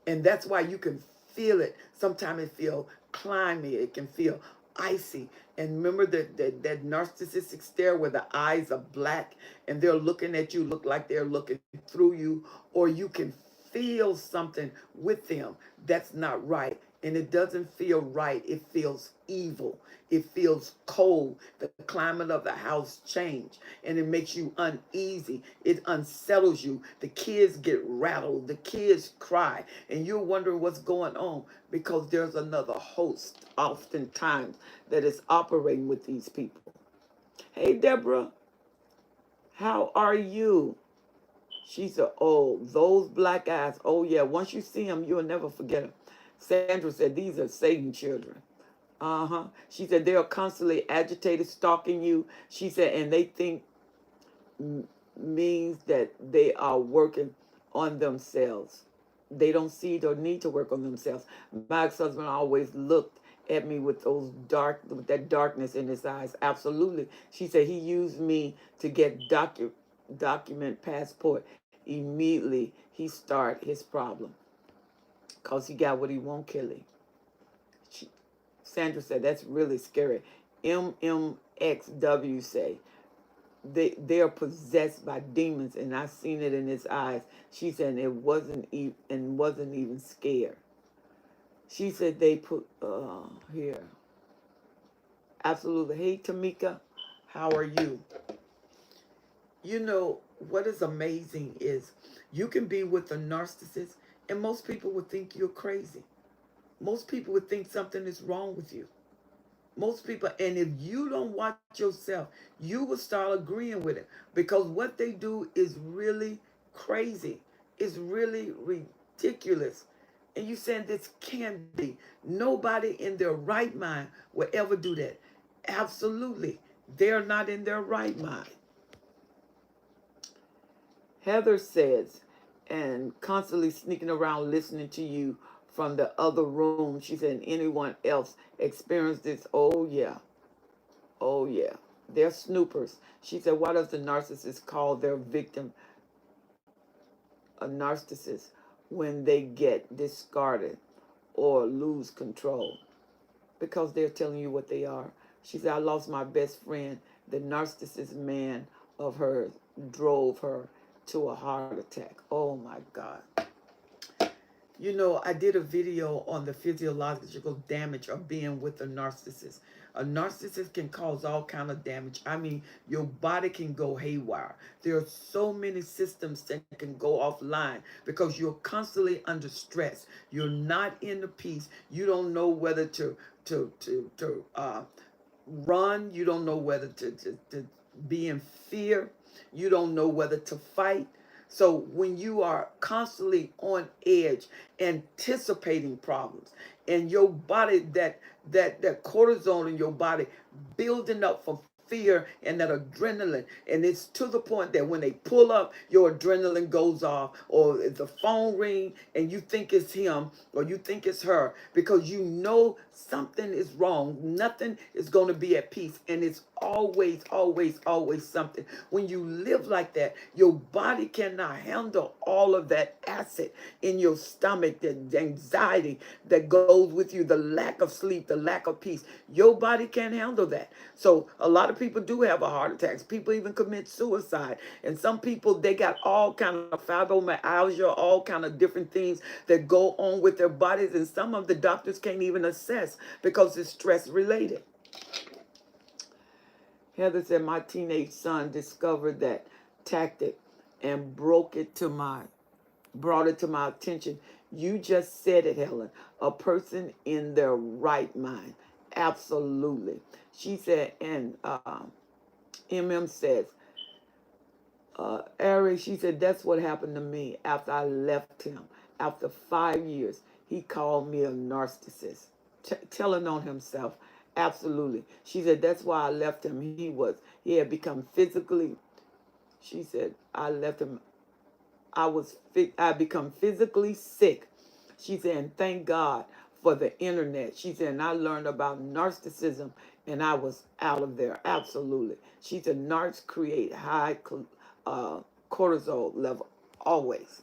And that's why you can feel it. Sometimes it feels climby. It can feel icy. And remember that narcissistic stare where the eyes are black and they're looking at you, look like they're looking through you, or you can feel something with them that's not right. and it doesn't feel right. It feels evil. It feels cold. The climate of the house change, and it makes you uneasy. It unsettles you. The kids get rattled. The kids cry, and you're wondering what's going on because there's another host oftentimes that is operating with these people. Hey, Deborah, how are you? She said, oh, those black eyes. Oh, yeah, once you see them, you'll never forget them. Sandra said, these are Satan children. Uh-huh. She said, they are constantly agitated, stalking you. She said, and they think means that they are working on themselves. They don't see it or need to work on themselves. My ex-husband always looked at me with with that darkness in his eyes. Absolutely. She said he used me to get document passport. Immediately he start his problem because he got what he want, Kelly. Sandra said that's really scary. MMXW say they are possessed by demons, and I seen it in his eyes. She said it wasn't even scared. She said they put here. Absolutely. Hey Tamika, how are you? You know what is amazing is you can be with a narcissist, and most people would think you're crazy. Most people would think something is wrong with you. Most people, and if you don't watch yourself, you will start agreeing with it because what they do is really crazy. It's really ridiculous. And you saying this can't be. Nobody in their right mind will ever do that. Absolutely. They're not in their right mind. Heather says, and constantly sneaking around listening to you from the other room. She said, anyone else experienced this? Oh, yeah. Oh, yeah. They're snoopers. She said, why does the narcissist call their victim a narcissist when they get discarded or lose control? Because they're telling you what they are. She said, I lost my best friend. The narcissist man of hers drove her to a heart attack. Oh, my God. You know, I did a video on the physiological damage of being with a narcissist. A narcissist can cause all kind of damage. I mean, your body can go haywire. There are so many systems that can go offline because you're constantly under stress. You're not in the peace. You don't know whether to run. You don't know whether to be in fear. You don't know whether to fight. So when you are constantly on edge, anticipating problems, and your body, that cortisol in your body building up for fear and that adrenaline, and it's to the point that when they pull up, your adrenaline goes off, or the phone ring and you think it's him or you think it's her because you know something is wrong. Nothing is going to be at peace, and it's always, always, always something. When you live like that, your body cannot handle all of that acid in your stomach, the anxiety that goes with you, the lack of sleep, the lack of peace. Your body can't handle that. So a lot of people do have a heart attacks. People even commit suicide. And some people, they got all kind of fibromyalgia, all kind of different things that go on with their bodies. And some of the doctors can't even assess because it's stress related. Heather said, my teenage son discovered that tactic and brought it to my attention. You just said it, Helen. A person in their right mind. Absolutely. She said, and MM says, Ari, she said, that's what happened to me after I left him. After 5 years, he called me a narcissist, telling on himself. Absolutely. She said, that's why I left him. He had become physically, she said, I left him. I become physically sick. She said, and thank God for the internet. She said, and I learned about narcissism and I was out of there. Absolutely. She said, narcs create high cortisol level. Always,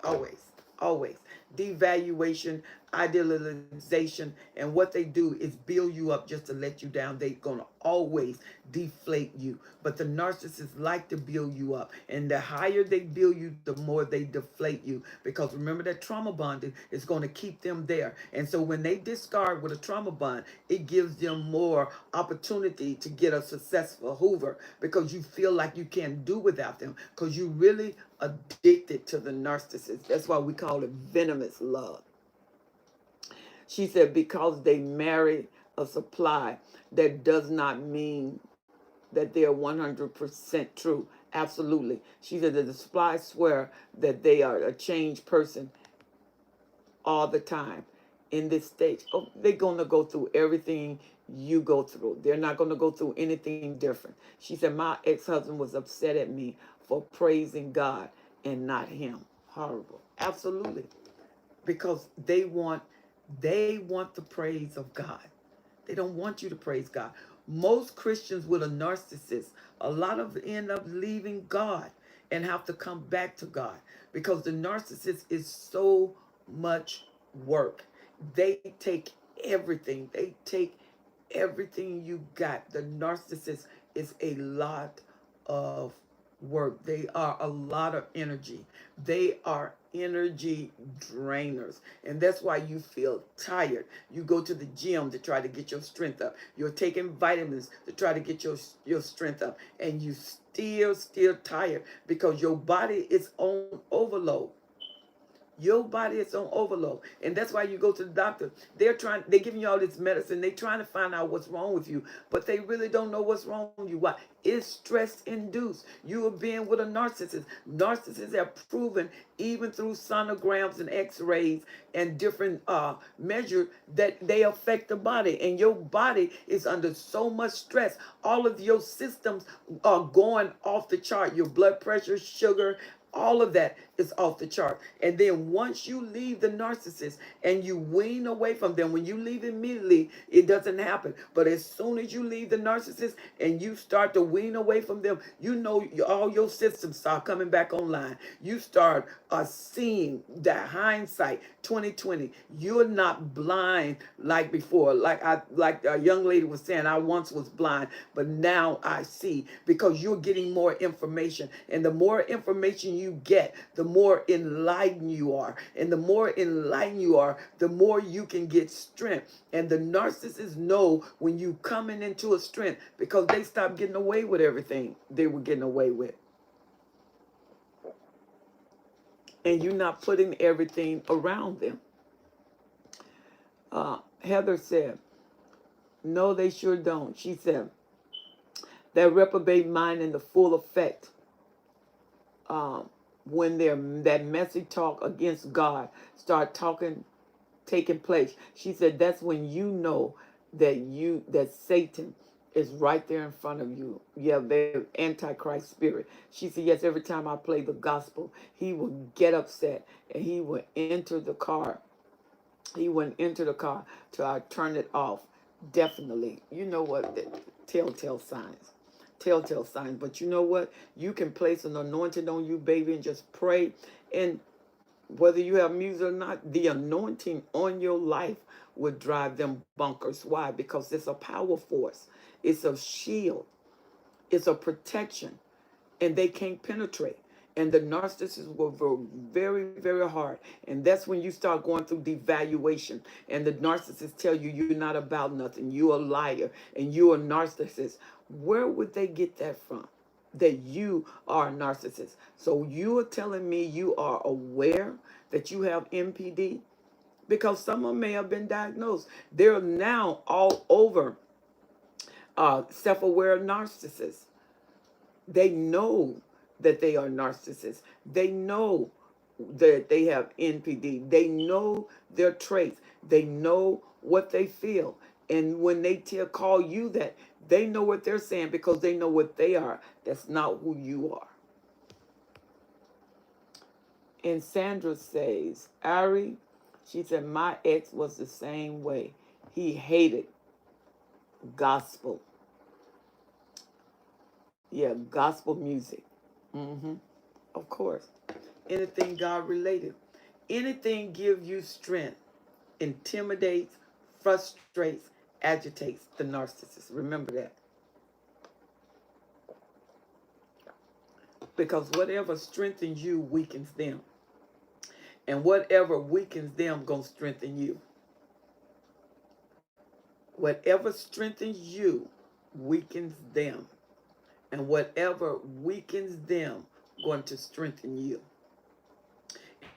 always, always. Devaluation idealization, and what they do is build you up just to let you down. They're going to always deflate you. But the narcissists like to build you up, and the higher they build you, the more they deflate you, because remember that trauma bonding is going to keep them there. And so when they discard with a trauma bond, it gives them more opportunity to get a successful Hoover, because you feel like you can't do without them, because you really addicted to the narcissist. That's why we call it venomous love. She said, because they marry a supply, that does not mean that they are 100% true. Absolutely. She said that the supply swear that they are a changed person all the time in this stage. Oh, they're going to go through everything you go through. They're not going to go through anything different. She said, my ex-husband was upset at me for praising God and not him. Horrible. Absolutely. Because they want the praise of God. They don't want you to praise God. Most Christians with a narcissist, a lot of them end up leaving God and have to come back to God, because the narcissist is so much work. They take everything. They take everything you got. The narcissist is a lot of work. They are a lot of energy. They are energy drainers. And that's why you feel tired. You go to the gym to try to get your strength up. You're taking vitamins to try to get your strength up. And you still tired, because your body is on overload. Your body is on overload. And that's why you go to the doctor. They're giving you all this medicine. They're trying to find out what's wrong with you, but they really don't know what's wrong with you. Why? It's stress induced. You are being with a narcissist. Narcissists have proven, even through sonograms and x-rays and different measures, that they affect the body. And your body is under so much stress. All of your systems are going off the chart. Your blood pressure, sugar, all of that is off the chart. And then once you leave the narcissist and you wean away from them, when you leave immediately, it doesn't happen. But as soon as you leave the narcissist and you start to wean away from them, you know all your systems start coming back online. You start seeing that hindsight 2020. You're not blind like before. Like a young lady was saying, I once was blind, but now I see, because you're getting more information. And the more information you get, the more enlightened you are. And the more enlightened you are, the more you can get strength. And the narcissists know when you coming into a strength, because they stop getting away with everything they were getting away with. And you're not putting everything around them. Heather said, no, they sure don't. She said, that reprobate mind in the full effect, when that messy talk against God start taking place. She said that's when you know that Satan is right there in front of you. Yeah, the Antichrist spirit. She said, yes, every time I play the gospel, he will get upset and he will enter the car. He went into the car till I turn it off. Definitely. You know what? Telltale signs. Telltale signs. But you know what? You can place an anointing on you, baby, and just pray. And whether you have music or not, the anointing on your life would drive them bonkers. Why? Because it's a power force. It's a shield. It's a protection. And they can't penetrate. And the narcissists were very, very hard. And that's when you start going through devaluation. And the narcissists tell you you're not about nothing. You're a liar and you're a narcissist. Where would they get that from? That you are a narcissist. So you are telling me you are aware that you have MPD? Because some of them may have been diagnosed. They're now all over self-aware narcissists. They know that they are narcissists. They know that they have NPD. They know their traits. They know what they feel. And when they call you that, they know what they're saying because they know what they are. That's not who you are. And Sandra says, Ari, she said, my ex was the same way. He hated gospel. Yeah, gospel music. Of course. Anything God related. Anything give you strength. intimidates, frustrates, agitates the narcissist. Remember that. Because whatever strengthens you weakens them. And whatever weakens them gonna strengthen you. Whatever strengthens you weakens them. And whatever weakens them going to strengthen you.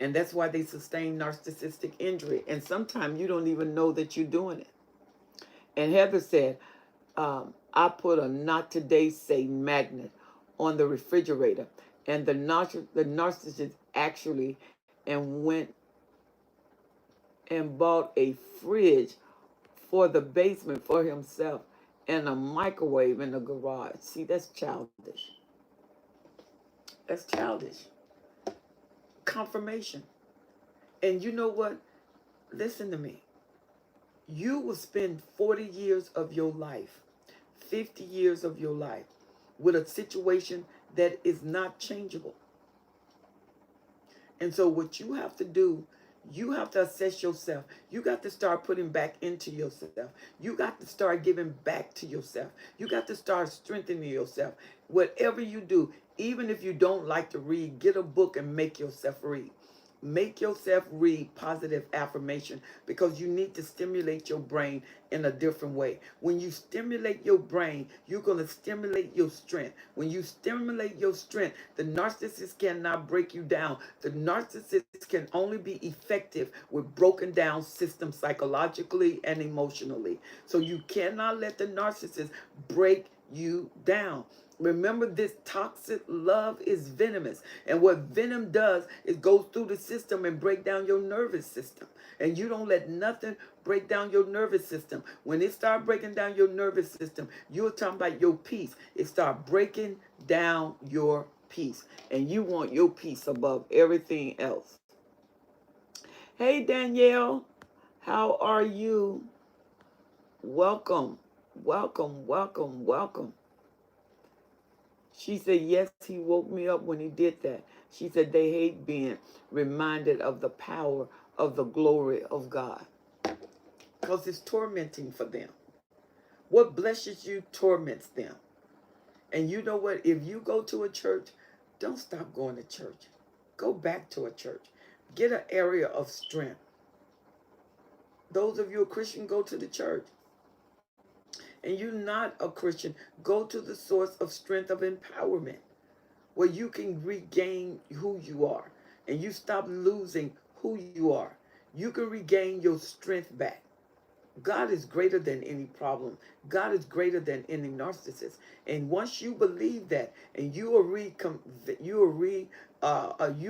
And that's why they sustain narcissistic injury. And sometimes you don't even know that you're doing it. And Heather said, I put a not today say magnet on the refrigerator. And the narcissist actually and went and bought a fridge for the basement for himself and a microwave in the garage. See, that's childish. That's childish. Confirmation. And you know what? Listen to me. You will spend 40 years of your life, 50 years of your life with a situation that is not changeable. And so what you have to do, you have to assess yourself. You got to start putting back into yourself. You got to start giving back to yourself. You got to start strengthening yourself. Whatever you do, even if you don't like to read, get a book and make yourself read. Make yourself read positive affirmation because you need to stimulate your brain in a different way. When you stimulate your brain, you're going to stimulate your strength. When you stimulate your strength, the narcissist cannot break you down. The narcissist can only be effective with broken down systems psychologically and emotionally. So you cannot let the narcissist break you down. Remember, this toxic love is venomous. And what venom does is goes through the system and break down your nervous system. And you don't let nothing break down your nervous system. When it start breaking down your nervous system, you're talking about your peace. It start breaking down your peace. And you want your peace above everything else. Hey, Danielle. How are you? Welcome. Welcome, welcome, welcome. She said, yes, he woke me up when he did that. She said they hate being reminded of the power of the glory of God because it's tormenting for them. What blesses you torments them. And you know what? If you go to a church, don't stop going to church. Go back to a church. Get an area of strength. Those of you a Christian, go to the church. And you're not a Christian, go to the source of strength of empowerment, where you can regain who you are and you stop losing who you are. You can regain your strength back. God is greater than any problem. God is greater than any narcissist. And once you believe that, and you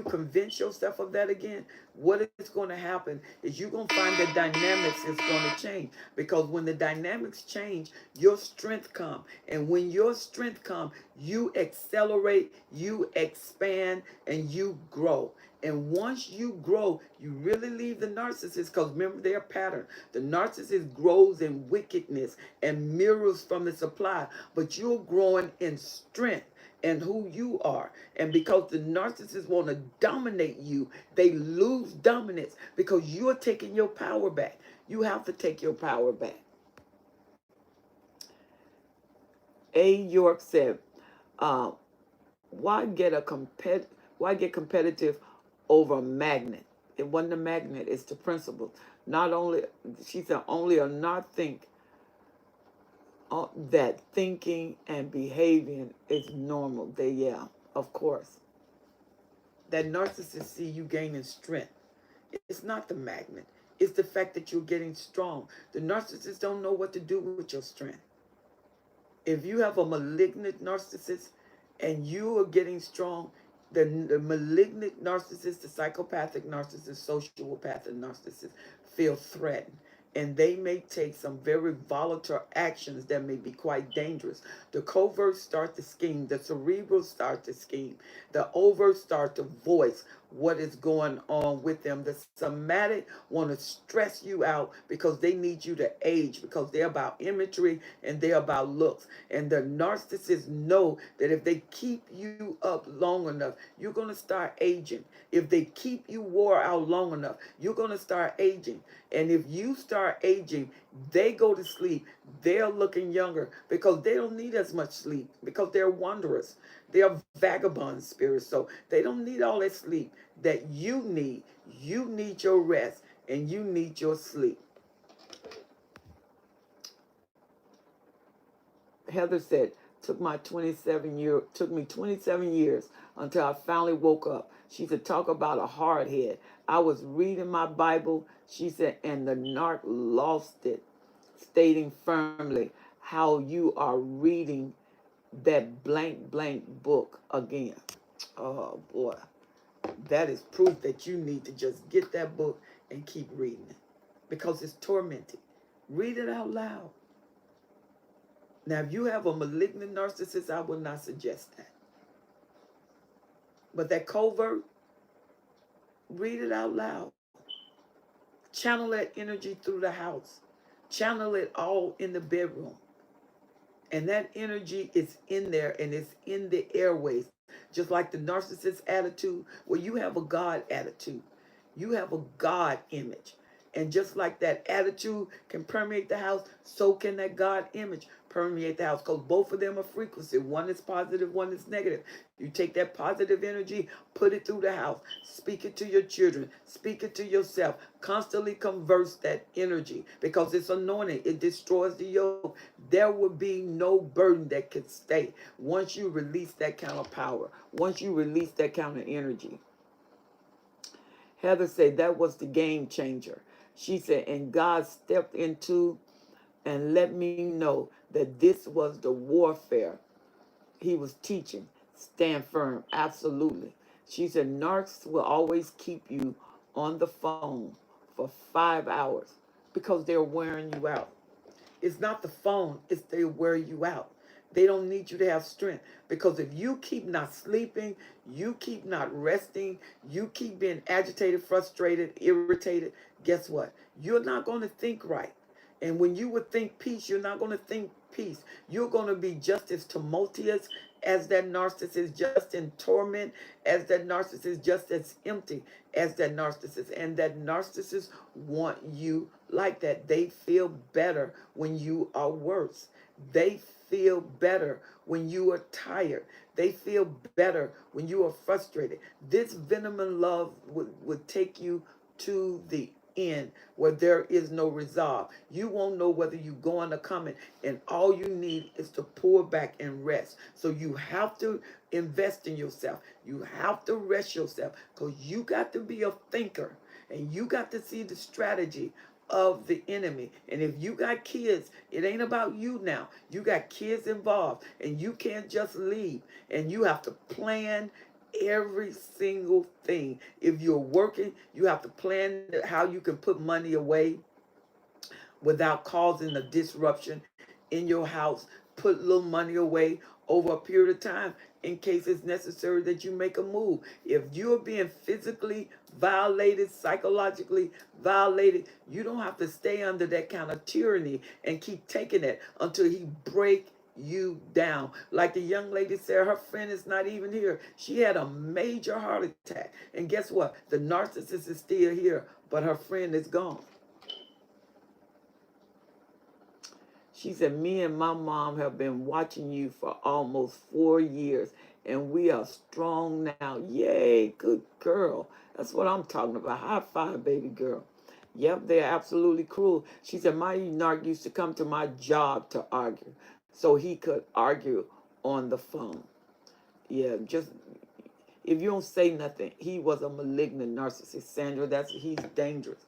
convince yourself of that again, what is going to happen is you're going to find the dynamics is going to change. Because when the dynamics change, your strength comes. And when your strength comes, you accelerate, you expand, and you grow. And once you grow, you really leave the narcissist, because remember their pattern. The narcissist grows in wickedness and mirrors from the supply, but you're growing in strength and who you are. And because the narcissists want to dominate you, they lose dominance because you're taking your power back. You have to take your power back. A. York said, why get competitive over a magnet? It wasn't a magnet, it's the principle. Not only, she said, only a not think that thinking and behaving is normal. Yeah, of course. That narcissist see you gaining strength. It's not the magnet. It's the fact that you're getting strong. The narcissists don't know what to do with your strength. If you have a malignant narcissist and you are getting strong, the malignant narcissist, the psychopathic narcissist, sociopathic narcissist feel threatened. And they may take some very volatile actions that may be quite dangerous. The covert start to scheme. The cerebral start to scheme. The overt start to voice what is going on with them. The somatic want to stress you out because they need you to age, because they're about imagery and they're about looks. And the narcissists know that if they keep you up long enough, you're going to start aging. If they keep you wore out long enough, you're going to start aging. And if you start aging, they go to sleep. They're looking younger because they don't need as much sleep, because they're wanderers. They're vagabond spirits. So they don't need all that sleep that you need. You need your rest and you need your sleep. Heather said, took me 27 years until I finally woke up. She said, talk about a hard head. I was reading my Bible, she said, and the narc lost it, stating firmly how you are reading that blank blank book again. Oh boy, that is proof that you need to just get that book and keep reading it, because it's tormenting. Read it out loud. Now, if you have a malignant narcissist, I would not suggest that. But that covert, read it out loud. Channel that energy through the house. Channel it all in the bedroom. And that energy is in there and it's in the airways. Just like the narcissist attitude, well, you have a God attitude. You have a God image. And just like that attitude can permeate the house, so can that God image permeate the house, because both of them are frequency. One is positive, one is negative. You take that positive energy, put it through the house, speak it to your children, speak it to yourself, constantly converse that energy, because it's anointing. It destroys the yoke. There will be no burden that can stay once you release that kind of power, once you release that kind of energy. Heather said that was the game changer. She said, and God stepped into and let me know that this was the warfare he was teaching. Stand firm. Absolutely. She said, narcs will always keep you on the phone for 5 hours because they're wearing you out. It's not the phone, it's they wear you out. They don't need you to have strength, because if you keep not sleeping, you keep not resting, you keep being agitated, frustrated, irritated, guess what? You're not going to think right. And when you would think peace, you're not going to think peace. You're going to be just as tumultuous as that narcissist, just in torment as that narcissist, just as empty as that narcissist. And that narcissist want you like that. They feel better when you are worse. They feel better when you are tired. They feel better when you are frustrated. This venomous love would take you to the end where there is no resolve. You won't know whether you're going or coming, and all you need is to pull back and rest. So you have to invest in yourself. You have to rest yourself, because you got to be a thinker and you got to see the strategy of the enemy. And if you got kids, it ain't about you now. You got kids involved, and you can't just leave, and you have to plan every single thing. If you're working, you have to plan how you can put money away without causing a disruption in your house. Put little money away over a period of time in case it's necessary that you make a move. If you're being physically violated, psychologically violated, you don't have to stay under that kind of tyranny and keep taking it until he break you down. Like the young lady said, her friend is not even here. She had a major heart attack. And guess what? The narcissist is still here, but her friend is gone. She said, me and my mom have been watching you for almost 4 years, and we are strong now. Yay, good girl. That's what I'm talking about. High five, baby girl. Yep, they're absolutely cruel. She said, my narc used to come to my job to argue, so he could argue on the phone. Yeah, just, if you don't say nothing, he was a malignant narcissist, Sandra. He's dangerous.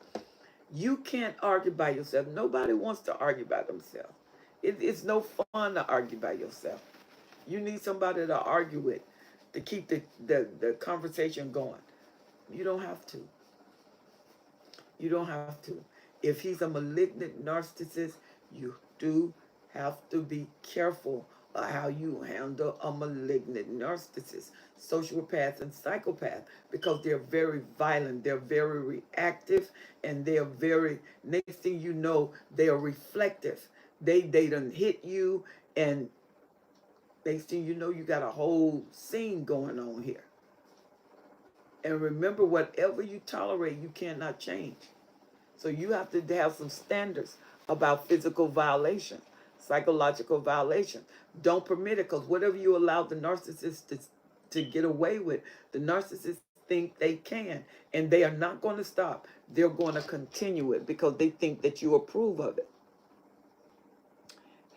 You can't argue by yourself. Nobody wants to argue by themselves. It's no fun to argue by yourself. You need somebody to argue with to keep the conversation going. You don't have to. You don't have to. If he's a malignant narcissist, you do have to be careful how you handle a malignant narcissist, sociopath, and psychopath, because they're very violent, they're very reactive, and they're very, next thing you know, they are reflective. They done hit you, and next thing you know, you got a whole scene going on here. And remember, whatever you tolerate, you cannot change. So you have to have some standards about physical violation, psychological violation. Don't permit it, because whatever you allow the narcissist to get away with, the narcissists think they can, and they are not going to stop. They're going to continue it because they think that you approve of it.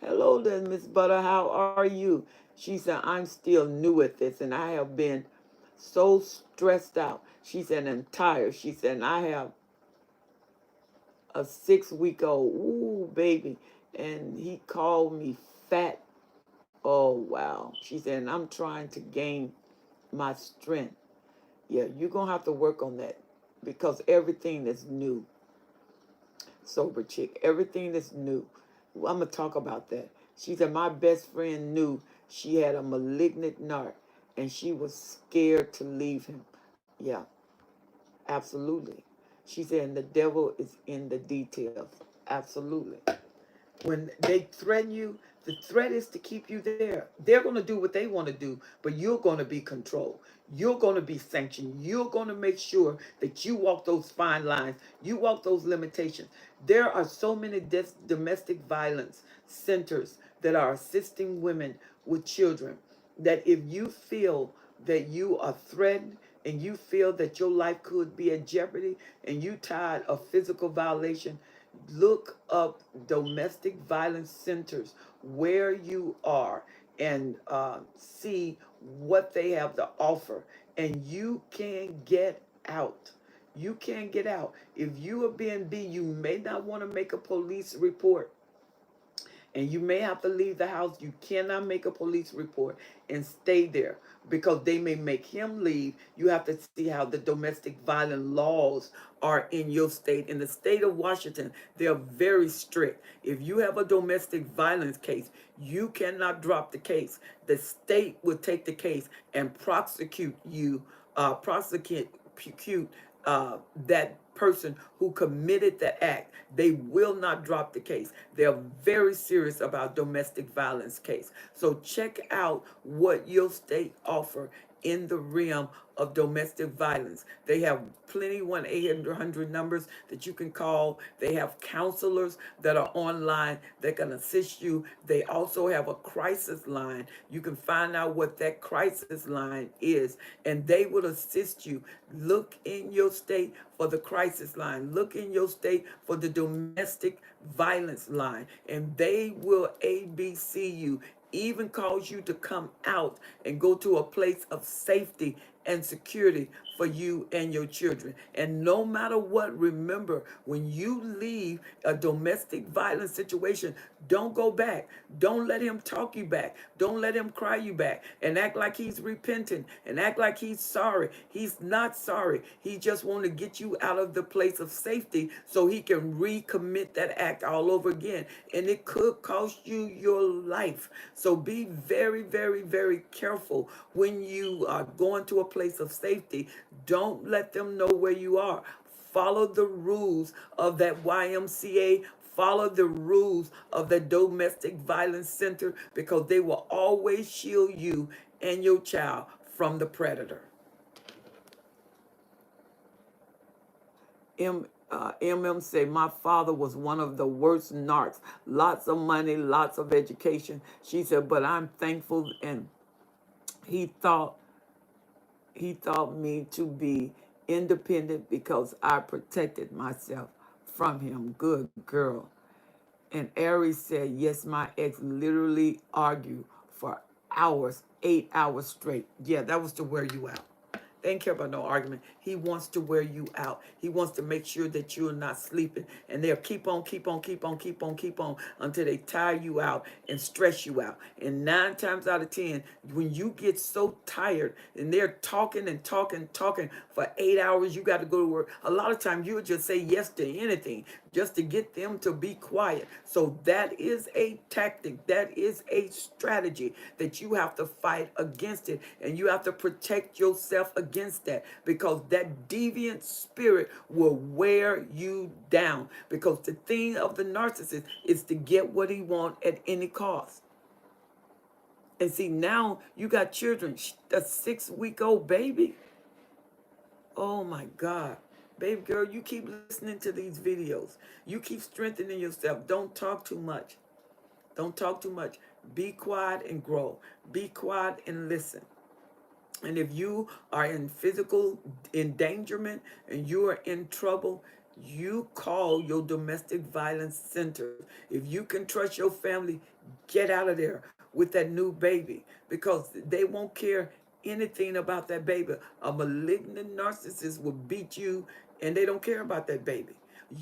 Hello there, Miss Butter. How are you? She said, I'm still new at this, and I have been so stressed out. She said, and tired. She said, and I have a 6-week-old, ooh, baby, and he called me fat. Oh, wow. She said, and I'm trying to gain my strength. Yeah, you're going to have to work on that, because everything is new. Sober chick, everything that's new. I'm going to talk about that. She said, my best friend knew she had a malignant narc, and she was scared to leave him. Yeah, absolutely. She said, and the devil is in the details. Absolutely. When they threaten you, the threat is to keep you there. They're going to do what they want to do, but you're going to be controlled. You're going to be sanctioned. You're going to make sure that you walk those fine lines. You walk those limitations. There are so many domestic violence centers that are assisting women with children, that if you feel that you are threatened and you feel that your life could be at jeopardy and you tired of physical violation, look up domestic violence centers where you are, and see what they have to offer, and you can get out. You can get out. If you are being beat, you may not want to make a police report, and you may have to leave the house. You cannot make a police report and stay there, because they may make him leave. You have to see how the domestic violence laws are in your state. In the state of Washington, they are very strict. If you have a domestic violence case, you cannot drop the case. The state will take the case and prosecute you, prosecute that person who committed the act. They will not drop the case. They're very serious about domestic violence case. So check out what your state offer in the realm of domestic violence. They have plenty 1-800 numbers that you can call. They have counselors that are online that can assist you. They also have a crisis line. You can find out what that crisis line is, and they will assist you. Look in your state for the crisis line. Look in your state for the domestic violence line, and they will ABC you, even cause you to come out and go to a place of safety and security for you and your children. And no matter what, remember, when you leave a domestic violence situation, don't go back. Don't let him talk you back. Don't let him cry you back and act like he's repentant and act like he's sorry. He's not sorry. He just wants to get you out of the place of safety so he can recommit that act all over again. And it could cost you your life. So be very, very, very careful when you are going to a place of safety. Don't let them know where you are. Follow the rules of that YMCA. Follow the rules of the domestic violence center, because they will always shield you and your child from the predator. MM say, my father was one of the worst narcs. Lots of money, lots of education. She said, but I'm thankful, and he thought me to be independent because I protected myself from him. Good girl. And Aries said, yes, my ex literally argued for hours, 8 hours straight. Yeah, that was to wear you out. They ain't care about no argument. He wants to wear you out. He wants to make sure that you're not sleeping. And they'll keep on, keep on, keep on, keep on, keep on until they tire you out and stress you out. And 9 times out of 10, when you get so tired and they're talking and talking, talking for 8 hours, you got to go to work. A lot of times you'll just say yes to anything just to get them to be quiet. So that is a tactic. That is a strategy that you have to fight against it. And you have to protect yourself against that, because that deviant spirit will wear you down. Because the thing of the narcissist is to get what he wants at any cost. And see, now you got children, a 6-week-old baby. Oh my God. Baby girl, you keep listening to these videos. You keep strengthening yourself. Don't talk too much. Don't talk too much. Be quiet and grow. Be quiet and listen. And if you are in physical endangerment and you are in trouble, you call your domestic violence center. If you can trust your family, get out of there with that new baby, because they won't care anything about that baby. A malignant narcissist will beat you and they don't care about that baby.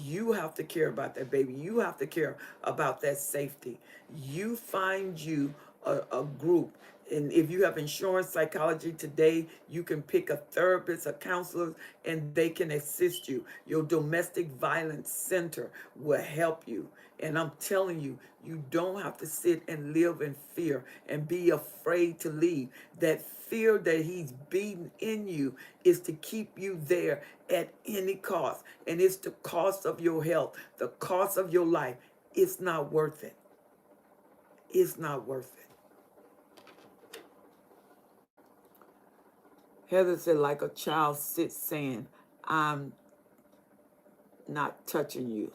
You have to care about that baby. You have to care about that safety. You find you a group. And if you have insurance psychology today, you can pick a therapist, a counselor, and they can assist you. Your domestic violence center will help you. And I'm telling you, you don't have to sit and live in fear and be afraid to leave. That fear that he's beating in you is to keep you there at any cost. And it's the cost of your health, the cost of your life. It's not worth it. It's not worth it. Heather said, like a child sits saying, I'm not touching you.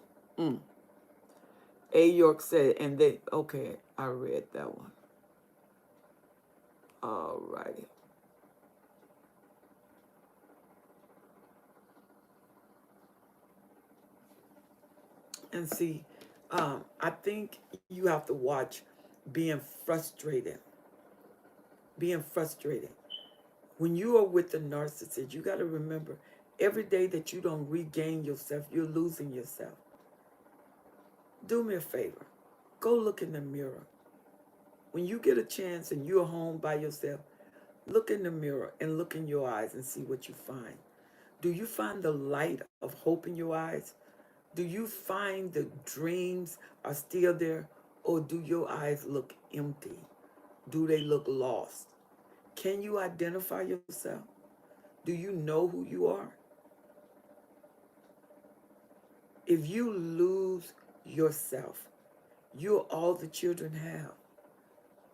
A. York said, and they, okay, I read that one. All righty. And see, I think you have to watch being frustrated. Being frustrated. When you are with the narcissist, you got to remember, every day that you don't regain yourself, you're losing yourself. Do me a favor. Go look in the mirror. When you get a chance and you're home by yourself, look in the mirror and look in your eyes and see what you find. Do you find the light of hope in your eyes? Do you find the dreams are still there? Or do your eyes look empty? Do they look lost? Can you identify yourself? Do you know who you are? If you lose yourself, you're all the children have.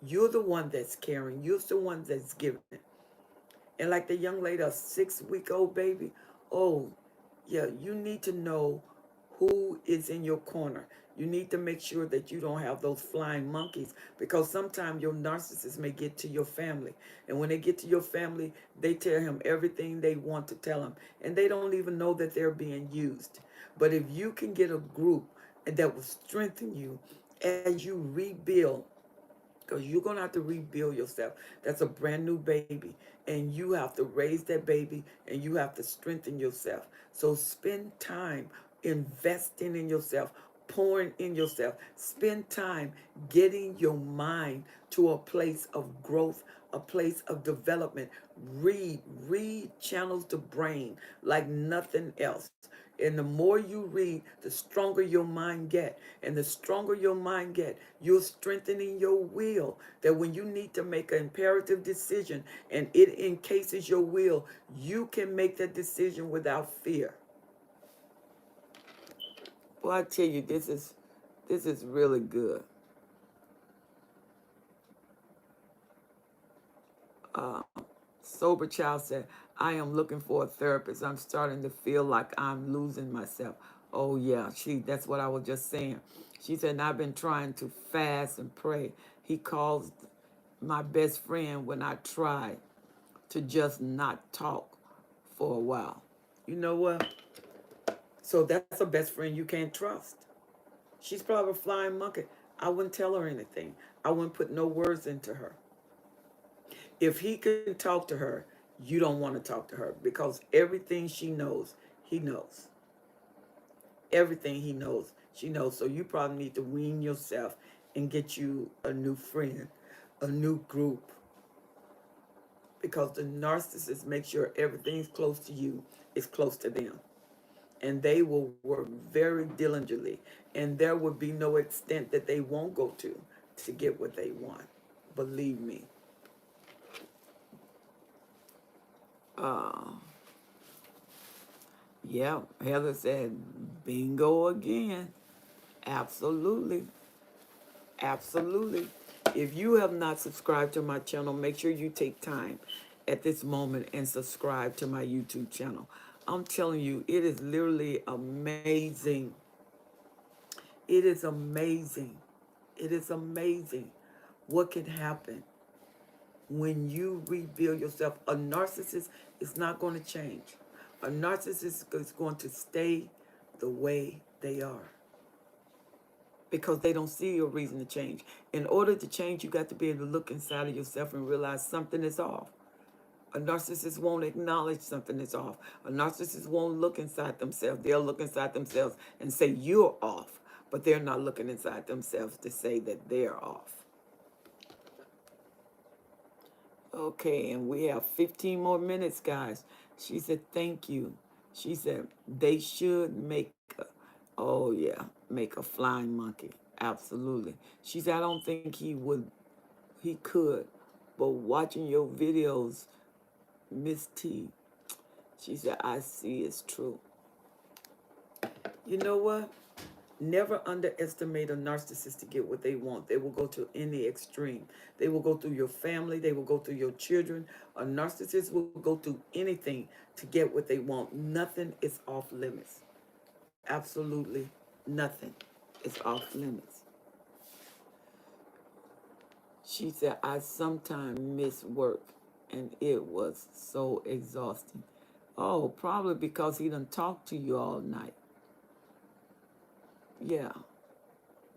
You're the one that's caring. You're the one that's giving. And like the young lady, a 6-week-old baby, oh, yeah, you need to know who is in your corner. You need to make sure that you don't have those flying monkeys, because sometimes your narcissist may get to your family. And when they get to your family, they tell him everything they want to tell him. And they don't even know that they're being used. But if you can get a group that will strengthen you as you rebuild, because you're going to have to rebuild yourself. That's a brand new baby. And you have to raise that baby and you have to strengthen yourself. So spend time investing in yourself, pouring in yourself. Spend time getting your mind to a place of growth, a place of development. Read channels the brain like nothing else. And the more you read, the stronger your mind get. And the stronger your mind get, you're strengthening your will. That when you need to make an imperative decision and it encases your will, you can make that decision without fear. Well, I tell you, this is really good. Sober Child said, I am looking for a therapist. I'm starting to feel like I'm losing myself. Oh yeah, that's what I was just saying. She said, I've been trying to fast and pray. He calls my best friend when I try to just not talk for a while. You know what? So that's a best friend you can't trust. She's probably a flying monkey. I wouldn't tell her anything. I wouldn't put no words into her. If he can talk to her you don't want to talk to her because everything she knows, he knows. Everything he knows, she knows. So you probably need to wean yourself and get you a new friend, a new group, because the narcissist makes sure everything's close to you is close to them. And they will work very diligently, and there will be no extent that they won't go to get what they want. Believe me. Uh, yeah, Heather said, bingo again. Absolutely. Absolutely. If you have not subscribed to my channel, make sure you take time at this moment and subscribe to my YouTube channel. I'm telling you, it is literally amazing. It is amazing. It is amazing what can happen when you reveal yourself. A narcissist is not going to change. A narcissist is going to stay the way they are because they don't see a reason to change. In order to change, you got to be able to look inside of yourself and realize something is off. A narcissist won't acknowledge something is off. A narcissist won't look inside themselves. They'll look inside themselves and say, you're off. But they're not looking inside themselves to say that they're off. Okay, and we have 15 more minutes, guys. She said, thank you. She said, they should make oh yeah, make a flying monkey. Absolutely. She said, I don't think he could. But watching your videos, Miss T, she said, I see it's true. You know what? Never underestimate a narcissist to get what they want. They will go to any extreme. They will go through your family. They will go through your children. A narcissist will go through anything to get what they want. Nothing is off limits. Absolutely nothing is off limits. She said, I sometimes miss work, and it was so exhausting. Oh, probably because he done talked to you all night. Yeah.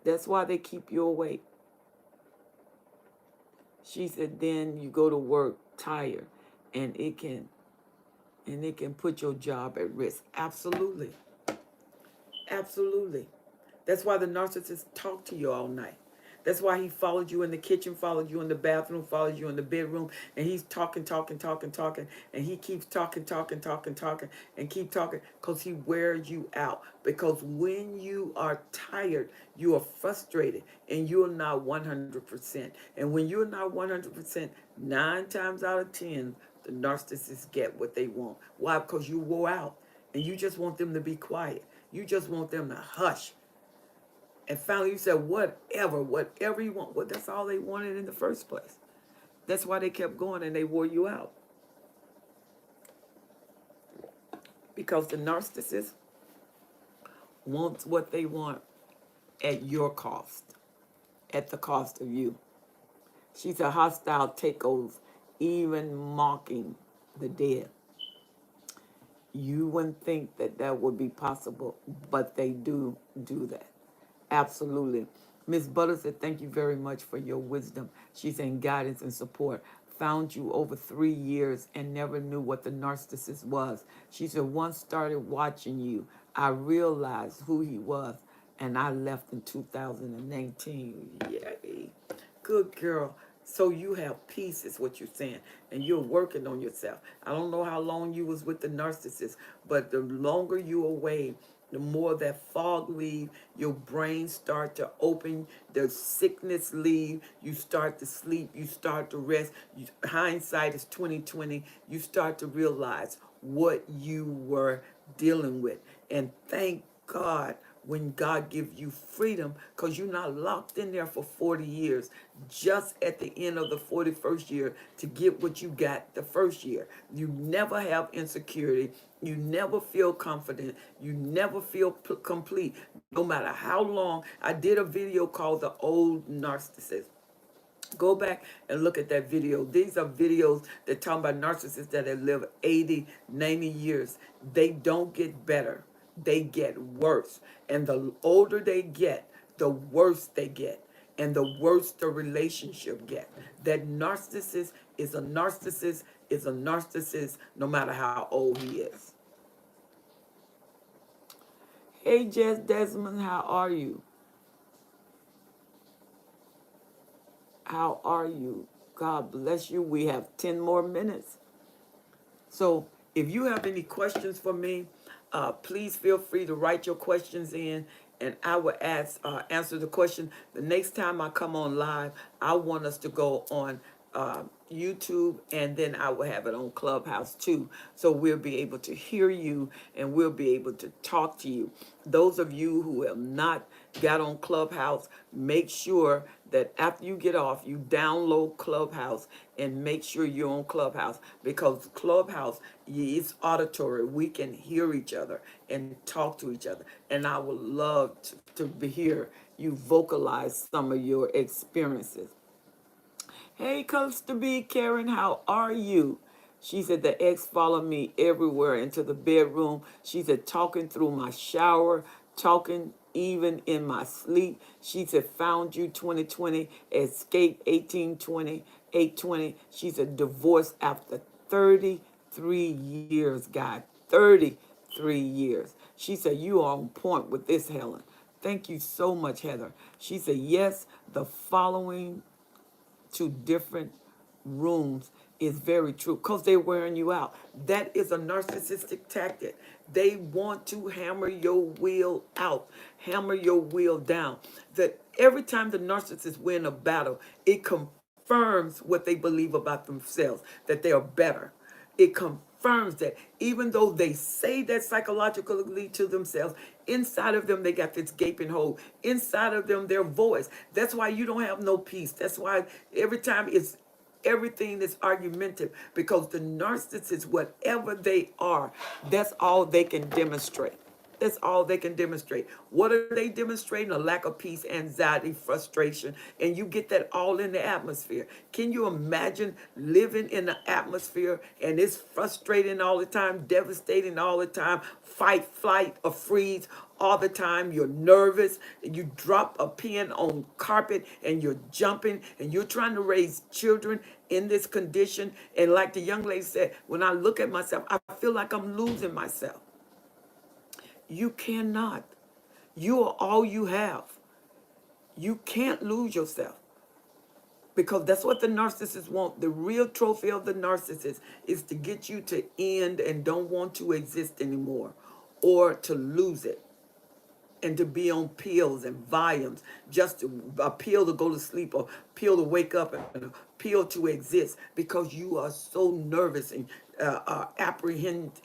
That's why they keep you awake. She said, then you go to work tired, and it can put your job at risk. Absolutely. Absolutely. That's why the narcissist talked to you all night. That's why he followed you in the kitchen, followed you in the bathroom, followed you in the bedroom, and he's talking, and he keeps talking, and keep talking, because he wears you out. Because when you are tired, you are frustrated, and you're not 100%. And when you're not 100%, 9 times out of 10, the narcissists get what they want. Why? Because you wore out, and you just want them to be quiet. You just want them to hush. And finally you said, whatever you want. Well, that's all they wanted in the first place. That's why they kept going and they wore you out. Because the narcissist wants what they want at your cost, at the cost of you. She's a hostile takeovers, even mocking the dead. You wouldn't think that that would be possible, but they do that. Absolutely. Miss Butter said, thank you very much for your wisdom. She's in guidance and support. Found you over 3 years and never knew what the narcissist was. She said, once started watching you, I realized who he was, and I left in 2019. Yay. Good girl. So you have peace is what you're saying, and you're working on yourself. I don't know how long you was with the narcissist, but the longer you away, the more that fog leave, your brain start to open, the sickness leave, you start to sleep, you start to rest. Hindsight is 2020. You start to realize what you were dealing with. And thank God when God gives you freedom, because you're not locked in there for 40 years, just at the end of the 41st year to get what you got the first year. You never have insecurity. You never feel confident. You never feel complete, no matter how long. I did a video called The Old Narcissist. Go back and look at that video. These are videos that talk about narcissists that have lived 80, 90 years. They don't get better. They get worse. And the older they get, the worse they get. And the worse the relationship get. That narcissist is a narcissist is a narcissist no matter how old he is. Hey, Jess Desmond, how are you? How are you? God bless you. We have 10 more minutes. So if you have any questions for me, please feel free to write your questions in, and I will answer the question. The next time I come on live, I want us to go on YouTube, and then I will have it on Clubhouse too. So we'll be able to hear you, and we'll be able to talk to you. Those of you who have not got on Clubhouse, make sure that after you get off, you download Clubhouse and make sure you're on Clubhouse, because Clubhouse is auditory. We can hear each other and talk to each other. And I would love to hear you vocalize some of your experiences. Hey, Coach to be Karen, how are you? She said the ex followed me everywhere into the bedroom. She said talking through my shower, talking even in my sleep. She said found you 2020, escape 1820, 820. She said divorced after 33 years, God. 33 years. She said you are on point with this, Helen. Thank you so much, Heather. She said yes, the following to different rooms is very true, because they're wearing you out. That is a narcissistic tactic. They want to hammer your will out, hammer your will down. That every time the narcissist win a battle, it confirms what they believe about themselves, that they are better. It confirms that even though they say that psychologically to themselves, inside of them they got this gaping hole. Inside of them, their voice. That's why you don't have no peace. That's why every time it's everything is argumentative, because the narcissists, whatever they are, that's all they can demonstrate. That's all they can demonstrate. What are they demonstrating? A lack of peace, anxiety, frustration, and you get that all in the atmosphere. Can you imagine living in an atmosphere and it's frustrating all the time, devastating all the time, fight, flight, or freeze all the time? You're nervous, and you drop a pin on carpet and you're jumping, and you're trying to raise children in this condition. And like the young lady said, when I look at myself, I feel like I'm losing myself. You cannot. You are all you have. You can't lose yourself, because that's what the narcissists want. The real trophy of the narcissist is to get you to end and don't want to exist anymore, or to lose it, and to be on pills and volumes, just a pill to go to sleep, or pill to wake up, and a pill to exist, because you are so nervous and apprehensions,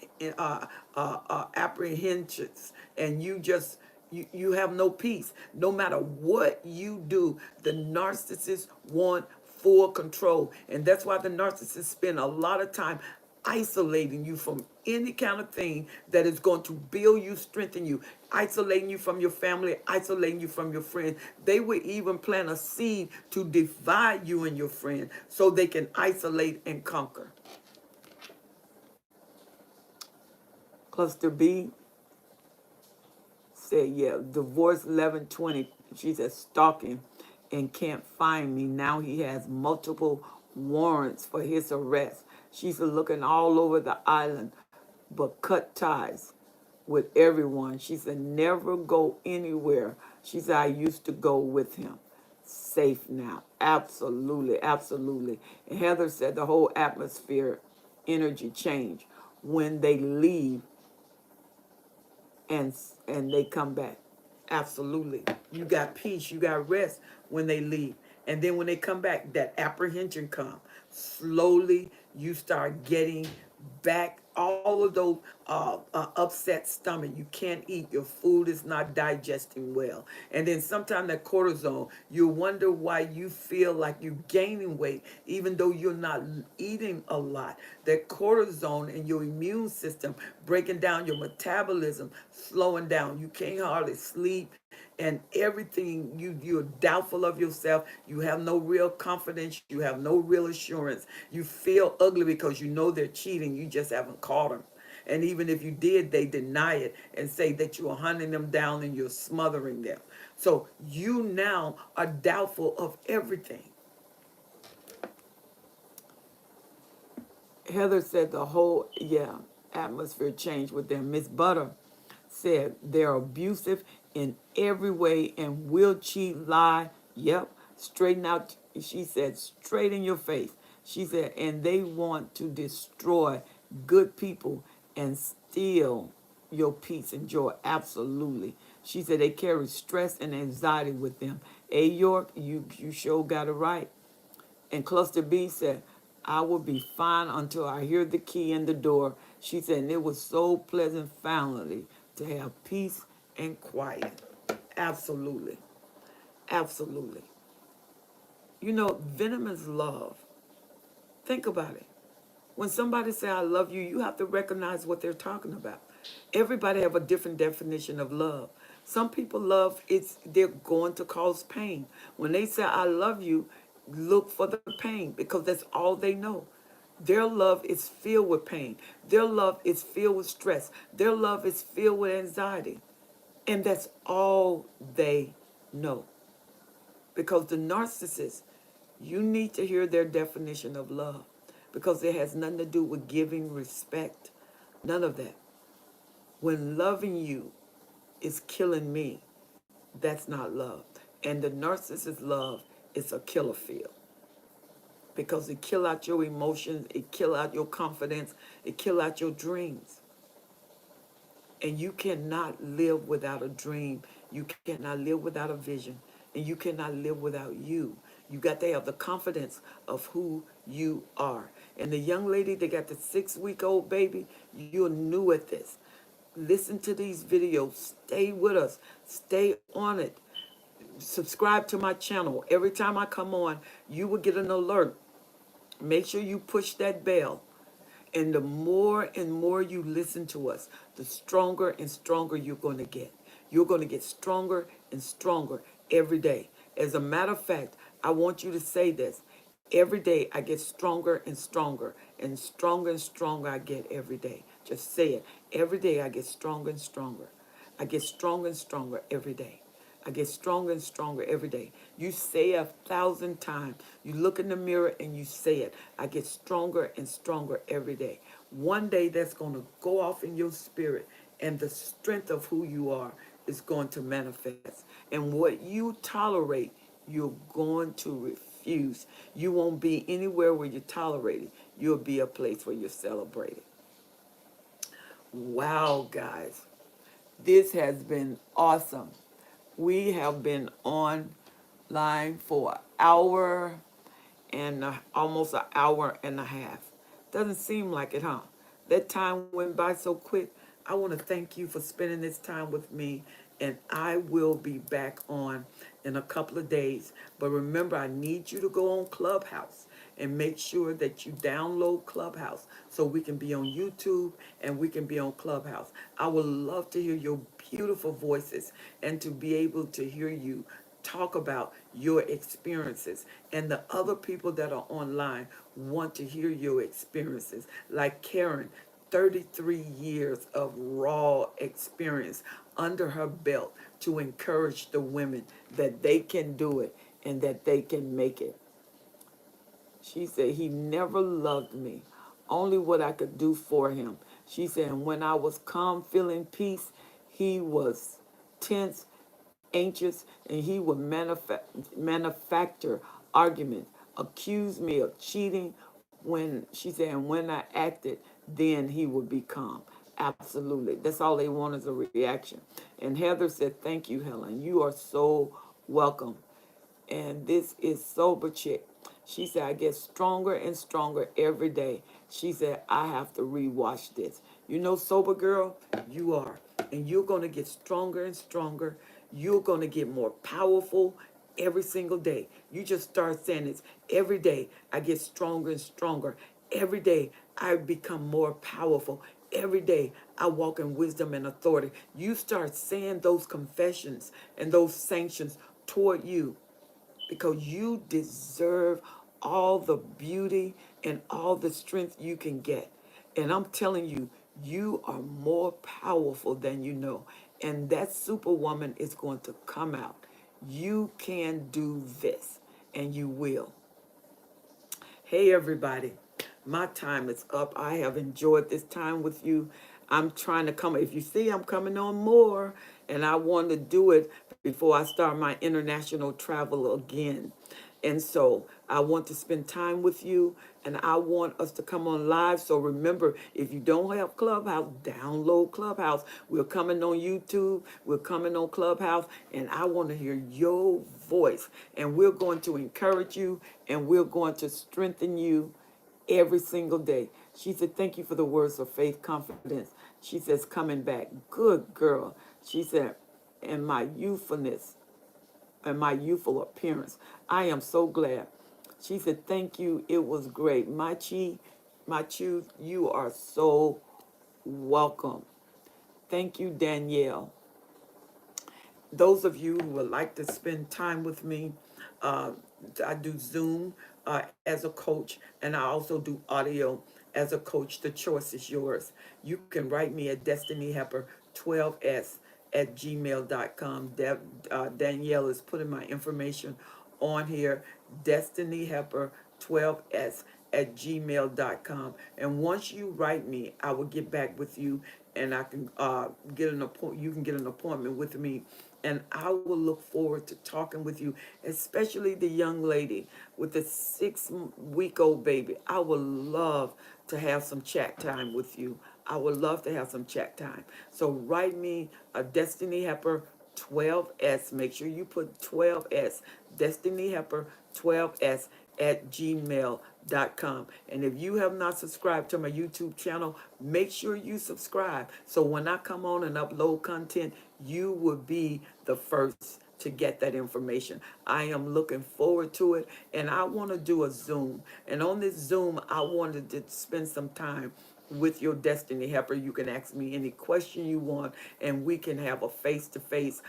and you have no peace. No matter what you do, the narcissists want full control. And that's why the narcissists spend a lot of time isolating you from any kind of thing that is going to build you, strengthen you, isolating you from your family, isolating you from your friends. They would even plant a seed to divide you and your friend so they can isolate and conquer. Cluster B said, yeah, divorce 1120. She said, stalking and can't find me. Now he has multiple warrants for his arrest. She's looking all over the island, but cut ties with everyone. She said, never go anywhere. She said, I used to go with him. Safe now. Absolutely, absolutely. And Heather said the whole atmosphere, energy change when they leave and they come back. Absolutely. You got peace, you got rest when they leave. And then when they come back, that apprehension comes. Slowly, you start getting back all of those upset stomach. You can't eat. Your food is not digesting well. And then sometimes that cortisone, you wonder why you feel like you're gaining weight, even though you're not eating a lot. That cortisone in your immune system breaking down your metabolism, slowing down. You can't hardly sleep, and everything, you're doubtful of yourself. You have no real confidence. You have no real assurance. You feel ugly because you know they're cheating. You just haven't caught them. And even if you did, they deny it and say that you are hunting them down and you're smothering them. So you now are doubtful of everything. Heather said the whole, yeah, atmosphere changed with them. Miss Butter said they're abusive in every way and will cheat, lie. Yep, straighten out. She said, straight in your face. She said, and they want to destroy good people and steal your peace and joy. Absolutely. She said they carry stress and anxiety with them. A York, you sure got it right. And Cluster B said, I will be fine until I hear the key in the door. She said, and it was so pleasant finally to have peace and quiet. Absolutely. Absolutely. You know, venomous love. Think about it. When somebody say I love you, you have to recognize what they're talking about. Everybody have a different definition of love. Some people love it's they're going to cause pain. When they say I love you, look for the pain because that's all they know. Their love is filled with pain. Their love is filled with stress. Their love is filled with anxiety. And that's all they know. Because the narcissist, you need to hear their definition of love because it has nothing to do with giving respect. None of that. When loving you is killing me, that's not love. And the narcissist love is a killer field because it kill out your emotions, it kill out your confidence, it kill out your dreams. And you cannot live without a dream. You cannot live without a vision. And you cannot live without you. You got to have the confidence of who you are. And the young lady that got the 6-week-old baby, you're new at this. Listen to these videos. Stay with us. Stay on it. Subscribe to my channel. Every time I come on, you will get an alert. Make sure you push that bell. And the more and more you listen to us, the stronger and stronger you're going to get. You're going to get stronger and stronger every day. As a matter of fact, I want you to say this. Every day I get stronger and stronger I get every day. Just say it. Every day I get stronger and stronger. I get stronger and stronger every day. I get stronger and stronger every day. You say 1,000 times. You look in the mirror and you say it. I get stronger and stronger every day. One day that's going to go off in your spirit and the strength of who you are is going to manifest. And what you tolerate, you're going to refuse. You won't be anywhere where you're tolerated. You'll be a place where you're celebrated. Wow, guys. This has been awesome. We have been online for an hour and almost an hour and a half. Doesn't seem like it, huh? That time went by so quick. I want to thank you for spending this time with me, and I will be back on in a couple of days. But remember, I need you to go on Clubhouse and make sure that you download Clubhouse so we can be on YouTube and we can be on Clubhouse. I would love to hear your beautiful voices and to be able to hear you talk about your experiences. And the other people that are online want to hear your experiences. Like Karen, 33 years of raw experience under her belt to encourage the women that they can do it and that they can make it. She said, he never loved me, only what I could do for him. She said, and when I was calm, feeling peace, he was tense, anxious, and he would manufacture arguments, accuse me of cheating. When she said, and when I acted, then he would be calm. Absolutely. That's all they want is a reaction. And Heather said, thank you, Helen. You are so welcome. And this is Sober Chick. She said, I get stronger and stronger every day. She said, I have to rewatch this. You know, Sober Girl, you are. And you're going to get stronger and stronger. You're going to get more powerful every single day. You just start saying this every day. I get stronger and stronger. Every day, I become more powerful. Every day, I walk in wisdom and authority. You start saying those confessions and those sanctions toward you, because you deserve all the beauty and all the strength you can get. And I'm telling you, you are more powerful than you know. And that superwoman is going to come out. You can do this, and you will. Hey, everybody. My time is up. I have enjoyed this time with you. I'm trying to come. If you see, I'm coming on more, and I want to do it before I start my international travel again. And so I want to spend time with you, and I want us to come on live. So remember, if you don't have Clubhouse, download Clubhouse. We're coming on YouTube, we're coming on Clubhouse, and I want to hear your voice. And we're going to encourage you, and we're going to strengthen you every single day. She said, thank you for the words of faith, confidence. She says, coming back. Good girl. She said, and my youthfulness and my youthful appearance. I am so glad. She said, thank you. It was great. My Chu, you are so welcome. Thank you, Danielle. Those of you who would like to spend time with me, uh, I do Zoom as a coach, and I also do audio as a coach. The choice is yours. You can write me at destinyhepper12s@gmail.com. Danielle is putting my information on here, destinyhepper12s@gmail.com. And once you write me, I will get back with you, and I can get an appointment. You can get an appointment with me, and I will look forward to talking with you, especially the young lady with the 6-week-old baby. I would love to have some chat time with you. I would love to have some chat time. So write me a Destiny Hepper 12S. Make sure you put 12S, Destiny Hepper 12S @gmail.com. And if you have not subscribed to my YouTube channel, make sure you subscribe. So when I come on and upload content, you will be the first to get that information. I am looking forward to it, and I want to do a Zoom. And on this Zoom, I wanted to spend some time with your Destiny Helper. You can ask me any question you want, and we can have a face-to-face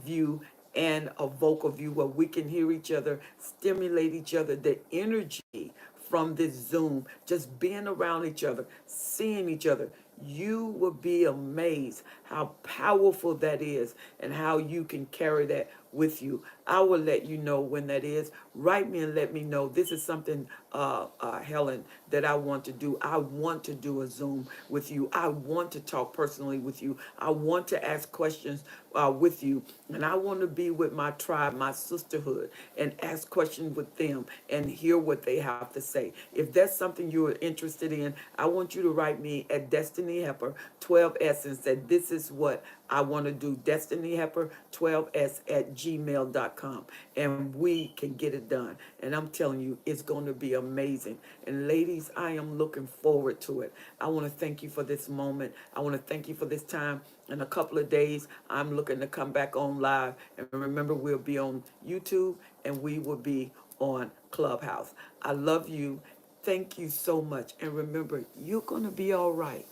view and a vocal view where we can hear each other, stimulate each other, the energy from this Zoom, just being around each other, seeing each other. You will be amazed how powerful that is and how you can carry that with you. I will let you know when that is. Write me and let me know. This is something, Helen, that I want to do. I want to do a Zoom with you. I want to talk personally with you. I want to ask questions with you. And I want to be with my tribe, my sisterhood, and ask questions with them and hear what they have to say. If that's something you are interested in, I want you to write me at Destiny Hepper 12S and say, this is what I want to do. Destiny Hepper 12s@gmail.com, and we can get it done. And I'm telling you, it's going to be amazing. And ladies, I am looking forward to it. I want to thank you for this moment. I want to thank you for this time. In a couple of days, I'm looking to come back on live. And remember, we'll be on YouTube, and we will be on Clubhouse. I love you. Thank you so much. And remember, you're going to be all right.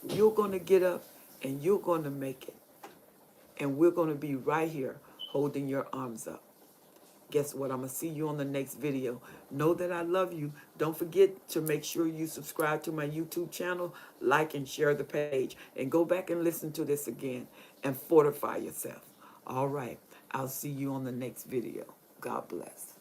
You're going to get up, and you're going to make it. And we're going to be right here holding your arms up. Guess what? I'm going to see you on the next video. Know that I love you. Don't forget to make sure you subscribe to my YouTube channel, like and share the page, and go back and listen to this again and fortify yourself. All right. I'll see you on the next video. God bless.